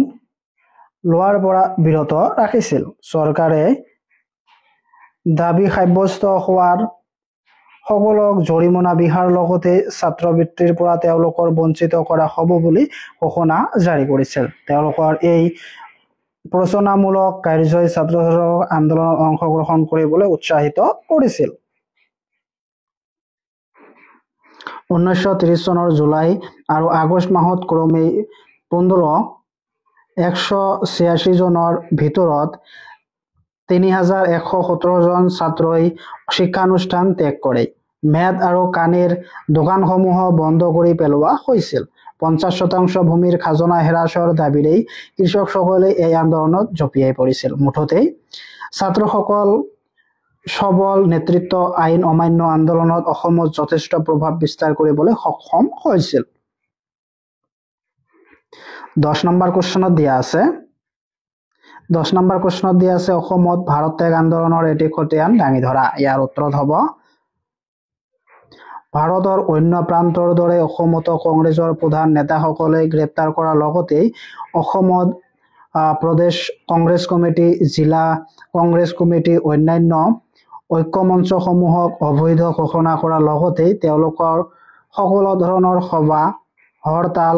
লোৱাৰ পৰা বিৰত ৰাখিছিল। চৰকাৰে দাবী সাব্যস্ত হোৱাৰ সকলক জৰিমনা বিহাৰ লগতে ছাত্ৰবৃত্তিৰ পৰা তেওঁলোকৰ বঞ্চিত কৰা হ'ব বুলি ঘোষণা জাৰি কৰিছিল। তেওঁলোকৰ এই প্ৰচনামূলক কাৰ্যই ছাত্ৰসকলক আন্দোলনত অংশগ্ৰহণ কৰিবলৈ উৎসাহিত কৰিছিল। 1930 চনৰ জুলাই আৰু আগষ্ট মাহত ক্ৰমে 186 জনৰ ভিতৰত 3117 জন ছাত্ৰই শিক্ষানুষ্ঠান ত্যাগ কৰে। মেদ আৰু কানিৰ দোকানসমূহ বন্ধ কৰি পেলোৱা হৈছিল। 50% ভূমিৰ খাজনা হ্ৰাসৰ দাবীৰে কৃষকসকলে এই আন্দোলনত জঁপিয়াই পৰিছিল। মুঠতে ছাত্ৰসকল সবল নেতৃত্ব আইন অমান্য আন্দোলনত অসমত যথেষ্ট প্ৰভাৱ বিস্তাৰ কৰিবলৈ সক্ষম হৈছিল। 10 নম্বৰ কুৱেশ্যনত দিয়া আছে অসমত ভাৰত ত্যাগ আন্দোলনৰ এটি খতিয়ান দাঙি ধৰা। ইয়াৰ উত্তৰত হ'ব ভাৰতৰ অন্য প্ৰান্তৰ দৰে অসমতো কংগ্ৰেছৰ প্ৰধান নেতাসকলে গ্ৰেপ্তাৰ কৰাৰ লগতে অসমত প্ৰদেশ কংগ্ৰেছ কমিটি, জিলা কংগ্ৰেছ কমিটি, অন্যান্য ঐক্যমঞ্চসমূহক অবৈধ ঘোষণা কৰাৰ লগতে তেওঁলোকৰ সকলো ধৰণৰ সভা, হৰতাল,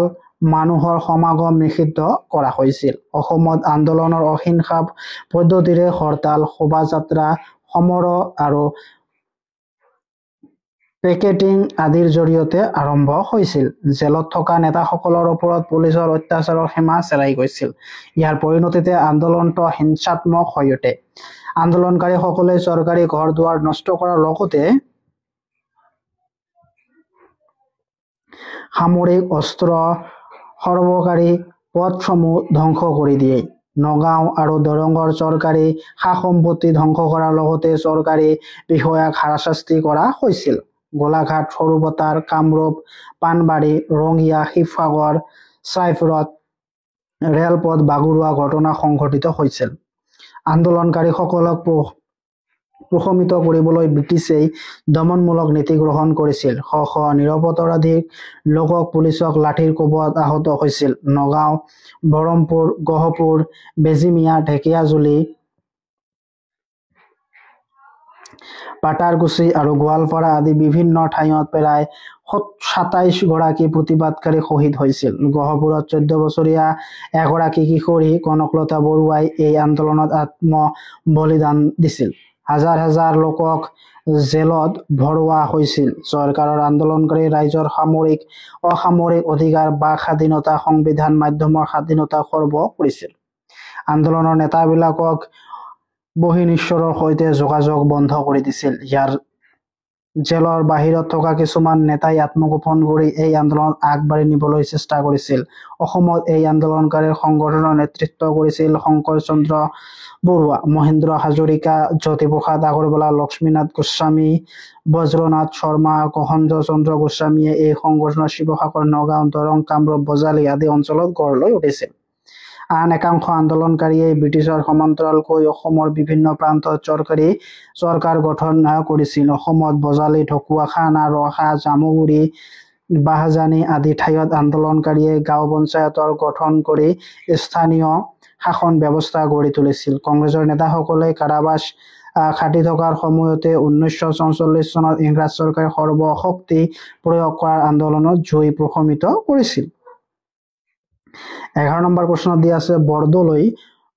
মানুহৰ সমাগম নিষিদ্ধ কৰা হৈছিল। অসমত আন্দোলনৰ অহিংসা পদ্ধতিৰে হৰতাল, শোভাযাত্ৰা, সমাৰোহ আৰু পেকেটিং আদিৰ জৰিয়তে আৰম্ভ হৈছিল। জেলত থকা নেতাসকলৰ ওপৰত পুলিচৰ অত্যাচাৰৰ সীমা চেৰাই গৈছিল। ইয়াৰ পৰিণতিতে আন্দোলনটো হিংসাত্মক হৈ উঠে। আন্দোলনকাৰীসকলে চৰকাৰী ঘৰ-দুৱাৰ নষ্ট কৰাৰ লগতে সামৰিক অস্ত্ৰ সৰবৰাহকাৰী পথসমূহ ধ্বংস কৰি দিয়ে। নগাঁও আৰু দৰঙৰ চৰকাৰী সা-সম্পত্তি ধ্বংস কৰাৰ লগতে চৰকাৰী বিষয়াক হাৰাশাস্তি কৰা হৈছিল। গোলাঘাট, সৰুপথাৰ, কামৰূপ, পাণবাৰী, ৰঙিয়া, শিৱসাগৰ, ছাইফৰত ৰেলপথ বাগৰুৱা ঘটনা সংঘটিত হৈছিল। আন্দোলনকাৰীসকলক প্ৰশমিত কৰিবলৈ ব্ৰিটিছে দমনমূলক নীতি গ্ৰহণ কৰিছিল। শ শ নিৰপৰাধী লোকক পুলিচক লাঠিৰ কোবত আহত হৈছিল। নগাঁও, বহৰমপুৰ, গহপুৰ, বেজিমিয়া, ঢেকিয়াজুলি, পাটাৰকুছি আৰু গোৱালপাৰা আদি বিভিন্ন ঠাইত প্ৰায় 27 গৰাকী প্ৰতিবাদকাৰী শ্বহীদ হৈছিল। গহপুৰত 14 বছৰীয়া এগৰাকী কিশোৰী কনকলতা বৰুৱাই এই আন্দোলনত আত্মবলিদান দিছিল। হাজাৰ হাজাৰ লোকক জেলত ভৰোৱা হৈছিল। চৰকাৰৰ আন্দোলনকাৰী ৰাইজৰ সামৰিক, অসামৰিক অধিকাৰ, বাক স্বাধীনতা, সংবিধান, মাধ্যমৰ স্বাধীনতা খৰ্ব কৰিছিল। আন্দোলনৰ নেতাবিলাকক বহিৰ্বিশ্বৰ সৈতে যোগাযোগ বন্ধ কৰি দিছিল। ইয়াৰ জেলৰ বাহিৰত থকা কিছুমান নেতাই আত্মগোপন কৰি এই আন্দোলন আগবাঢ়ি নিবলৈ চেষ্টা কৰিছিল। অসমত এই আন্দোলনকাৰী সংগঠনৰ নেতৃত্ব কৰিছিল শংকৰ চন্দ্ৰ বৰুৱা, মহেন্দ্ৰ হাজৰিকা, জ্যোতিপ্ৰসাদ আগৰৱালা, লক্ষ্মীনাথ গোস্বামী, বজ্ৰনাথ শৰ্মা, গহেন্দ্ৰ চন্দ্ৰ গোস্বামীয়ে এই সংগঠনৰ শিৱসাগৰ, নগাঁও, দৰং, কামৰূপ, বজালী আদি অঞ্চলত গঢ় লৈ উঠিছিল। আন একাংশ আন্দোলনকাৰীয়ে ব্ৰিটিছৰ সমান্তৰালকৈ অসমৰ বিভিন্ন প্ৰান্তত চৰকাৰ গঠন কৰিছিল। অসমত বজালী, ঢকুৱাখানা, ৰহা, জামুগুৰি, বাহজানী আদি ঠাইত আন্দোলনকাৰীয়ে গাঁও পঞ্চায়তৰ গঠন কৰি স্থানীয় শাসন ব্যৱস্থা গঢ়ি তুলিছিল। কংগ্ৰেছৰ নেতাসকলে কাৰাবাস খাটি থকাৰ সময়তে 1944 চনত ইংৰাজ চৰকাৰে সৰ্বশক্তি প্ৰয়োগ কৰাৰ আন্দোলনত জুই প্ৰশমিত কৰিছিল। 11 নম্বৰ প্ৰশ্নত দিয়া আছে বৰদলৈ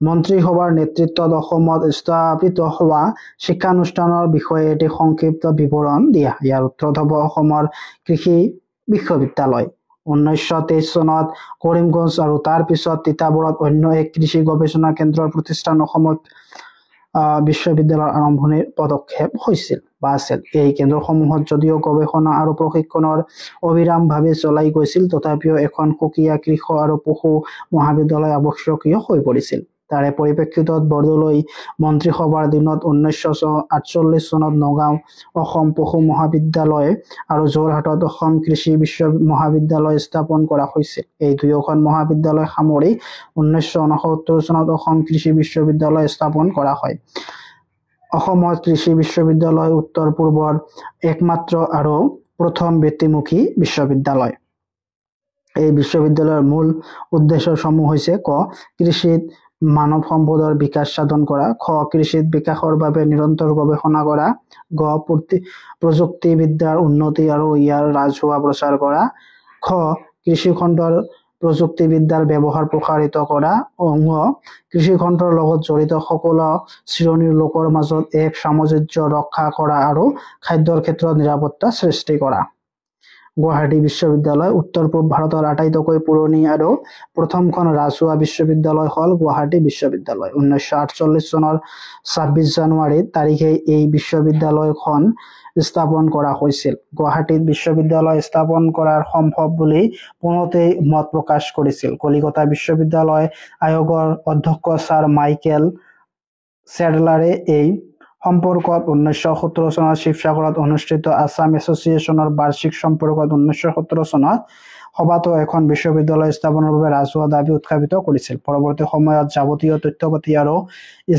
মন্ত্ৰীসভাৰ নেতৃত্বত অসমত স্থাপিত হোৱা শিক্ষানুষ্ঠানৰ বিষয়ে এটি সংক্ষিপ্ত বিৱৰণ দিয়া। ইয়াৰ উত্তৰ হ'ব অসমৰ কৃষি বিশ্ববিদ্যালয়। 1923 চনত কৰিমগঞ্জ আৰু তাৰ পিছত তিতাবৰত অন্য এক কৃষি গৱেষণা কেন্দ্ৰৰ প্ৰতিষ্ঠান অসমত বিশ্ববিদ্যালয়ৰ আৰম্ভণিৰ পদক্ষেপ হৈছিল বা আছিল। এই কেন্দ্ৰসমূহত যদিও গৱেষণা আৰু প্ৰশিক্ষণৰ অবিৰামভাৱে চলাই গৈছিল, তথাপিও এখন সুকীয়া কৃষি আৰু পশু মহাবিদ্যালয় আৱশ্যকীয় হৈ পৰিছিল। তাৰে পৰিপ্ৰেক্ষিতত বৰদলৈ মন্ত্ৰীসভাৰ দিনত 1948 চনত নগাঁও অসম পশু মহাবিদ্যালয় আৰু যোৰহাটত অসম কৃষি মহাবিদ্যালয় স্থাপন কৰা হৈছিল। এই দুয়োখন মহাবিদ্যালয় সামৰি 1969 চনত অসম কৃষি বিশ্ববিদ্যালয় স্থাপন কৰা হয়। অসমত কৃষি বিশ্ববিদ্যালয় উত্তৰ পূৰ্বৰ একমাত্ৰ আৰু প্ৰথম বৃত্তিমুখী বিশ্ববিদ্যালয়। এই বিশ্ববিদ্যালয়ৰ মূল উদ্দেশ্যসমূহ হৈছে ক কৃষিত মানৱ সম্পদৰ বিকাশ সাধন কৰা, খ কৃষিত বিকাশৰ বাবে নিৰন্তৰ গৱেষণা কৰা, গ প্ৰযুক্তিবিদ্যাৰ উন্নতি আৰু ইয়াৰ ৰাজহুৱা প্ৰচাৰ কৰা, খ কৃষি খণ্ডৰ প্ৰযুক্তিবিদ্যাৰ ব্যৱহাৰ প্ৰসাৰিত কৰা, ঙ কৃষি খণ্ডৰ লগত জড়িত সকলো শ্ৰেণীৰ লোকৰ মাজত এক সামঞ্জস্য ৰক্ষা কৰা আৰু খাদ্যৰ ক্ষেত্ৰত নিৰাপত্তা সৃষ্টি কৰা। গুৱাহাটী বিশ্ববিদ্যালয় উত্তৰ পূব ভাৰতৰ আটাইতকৈ পুৰণি আৰু প্ৰথমখন ৰাজহুৱা বিশ্ববিদ্যালয় হ'ল গুৱাহাটী বিশ্ববিদ্যালয়। 1948 চনৰ 26 জানুৱাৰী তাৰিখে এই বিশ্ববিদ্যালয়খন স্থাপন কৰা হৈছিল। গুৱাহাটীত বিশ্ববিদ্যালয় স্থাপন কৰাৰ সম্ভৱ বুলি পোনতেই মত প্ৰকাশ কৰিছিল। কলিকতা বিশ্ববিদ্যালয় আয়োগৰ অধ্যক্ষ ছাৰ মাইকেল চেডলাৰে এই সম্পৰ্কত 1917 চনত শিৱসাগৰত অনুষ্ঠিত আছাম এছ'চিয়েশ্যনৰ বাৰ্ষিক সম্পৰ্কত 1917 চনত সভাতো এখন বিশ্ববিদ্যালয় স্থাপনৰ বাবে ৰাজহুৱা দাবী উত্থাপিত কৰিছিল। পৰৱৰ্তী সময়ত যাৱতীয় তথ্যপাতি আৰু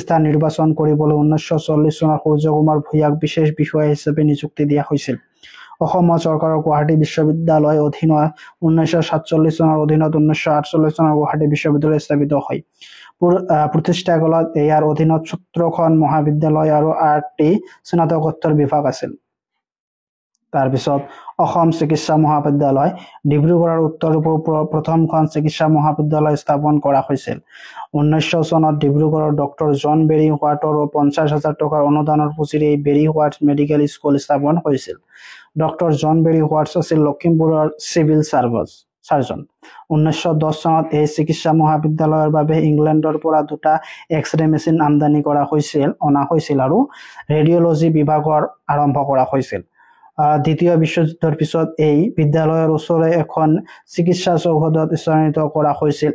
স্থান নিৰ্বাচন কৰিবলৈ 1940 চনত সূৰ্যকুমাৰ ভূঞাক বিশেষ বিষয়া হিচাপে নিযুক্তি দিয়া হৈছিল। অসমত চৰকাৰৰ গুৱাহাটী বিশ্ববিদ্যালয় অধীনত 1947 চনৰ অধীনত 1948 চনৰ গুৱাহাটী বিশ্ববিদ্যালয় স্থাপিত হয়। প্ৰতিষ্ঠাকালত ইয়াৰ অধীনত 17খন মহাবিদ্যালয় আৰু 8টি স্নাতকোত্তৰ বিভাগ আছিল। তাৰপিছত অসম চিকিৎসা মহাবিদ্যালয়, ডিব্ৰুগড়ৰ উত্তৰ পূবৰ প্ৰথমখন চিকিৎসা মহাবিদ্যালয় স্থাপন কৰা হৈছিল। 1900 চনত ডিব্ৰুগড়ৰ ডক্টৰ জন বেৰী হোৱাটৰ 50,000 টকাৰ অনুদানৰ পুঁজিৰে বেৰী হোৱাট মেডিকেল স্কুল স্থাপন হৈছিল। ডক্টৰ জন বেৰী হোৱাটছ আছিল লখিমপুৰৰ চিভিল চাৰ্জন। 1910 চনত এই চিকিৎসা মহাবিদ্যালয়ৰ বাবে ইংলেণ্ডৰ পৰা 2টা এক্স-ৰে মেচিন অনা হৈছিল আৰু ৰেডিঅ'লজি বিভাগৰ আৰম্ভ কৰা হৈছিল। দ্বিতীয় বিশ্বযুদ্ধৰ পিছত এই বিদ্যালয়ৰ ওচৰে এখন চিকিৎসা চৌহদত স্থানান্তৰিত কৰা হৈছিল,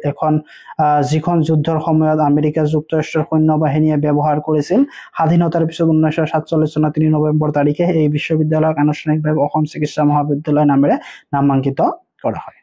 যিখন যুদ্ধৰ সময়ত আমেৰিকা যুক্তৰাষ্ট্ৰৰ সৈন্যবাহিনীয়ে ব্যৱহাৰ কৰিছিল। স্বাধীনতাৰ পিছত 1947 চনৰ 3 নৱেম্বৰ তাৰিখে এই বিশ্ববিদ্যালয়ক আনুষ্ঠানিকভাৱে অসম চিকিৎসা মহাবিদ্যালয় নামেৰে নামাঙ্কিত কৰা হয়।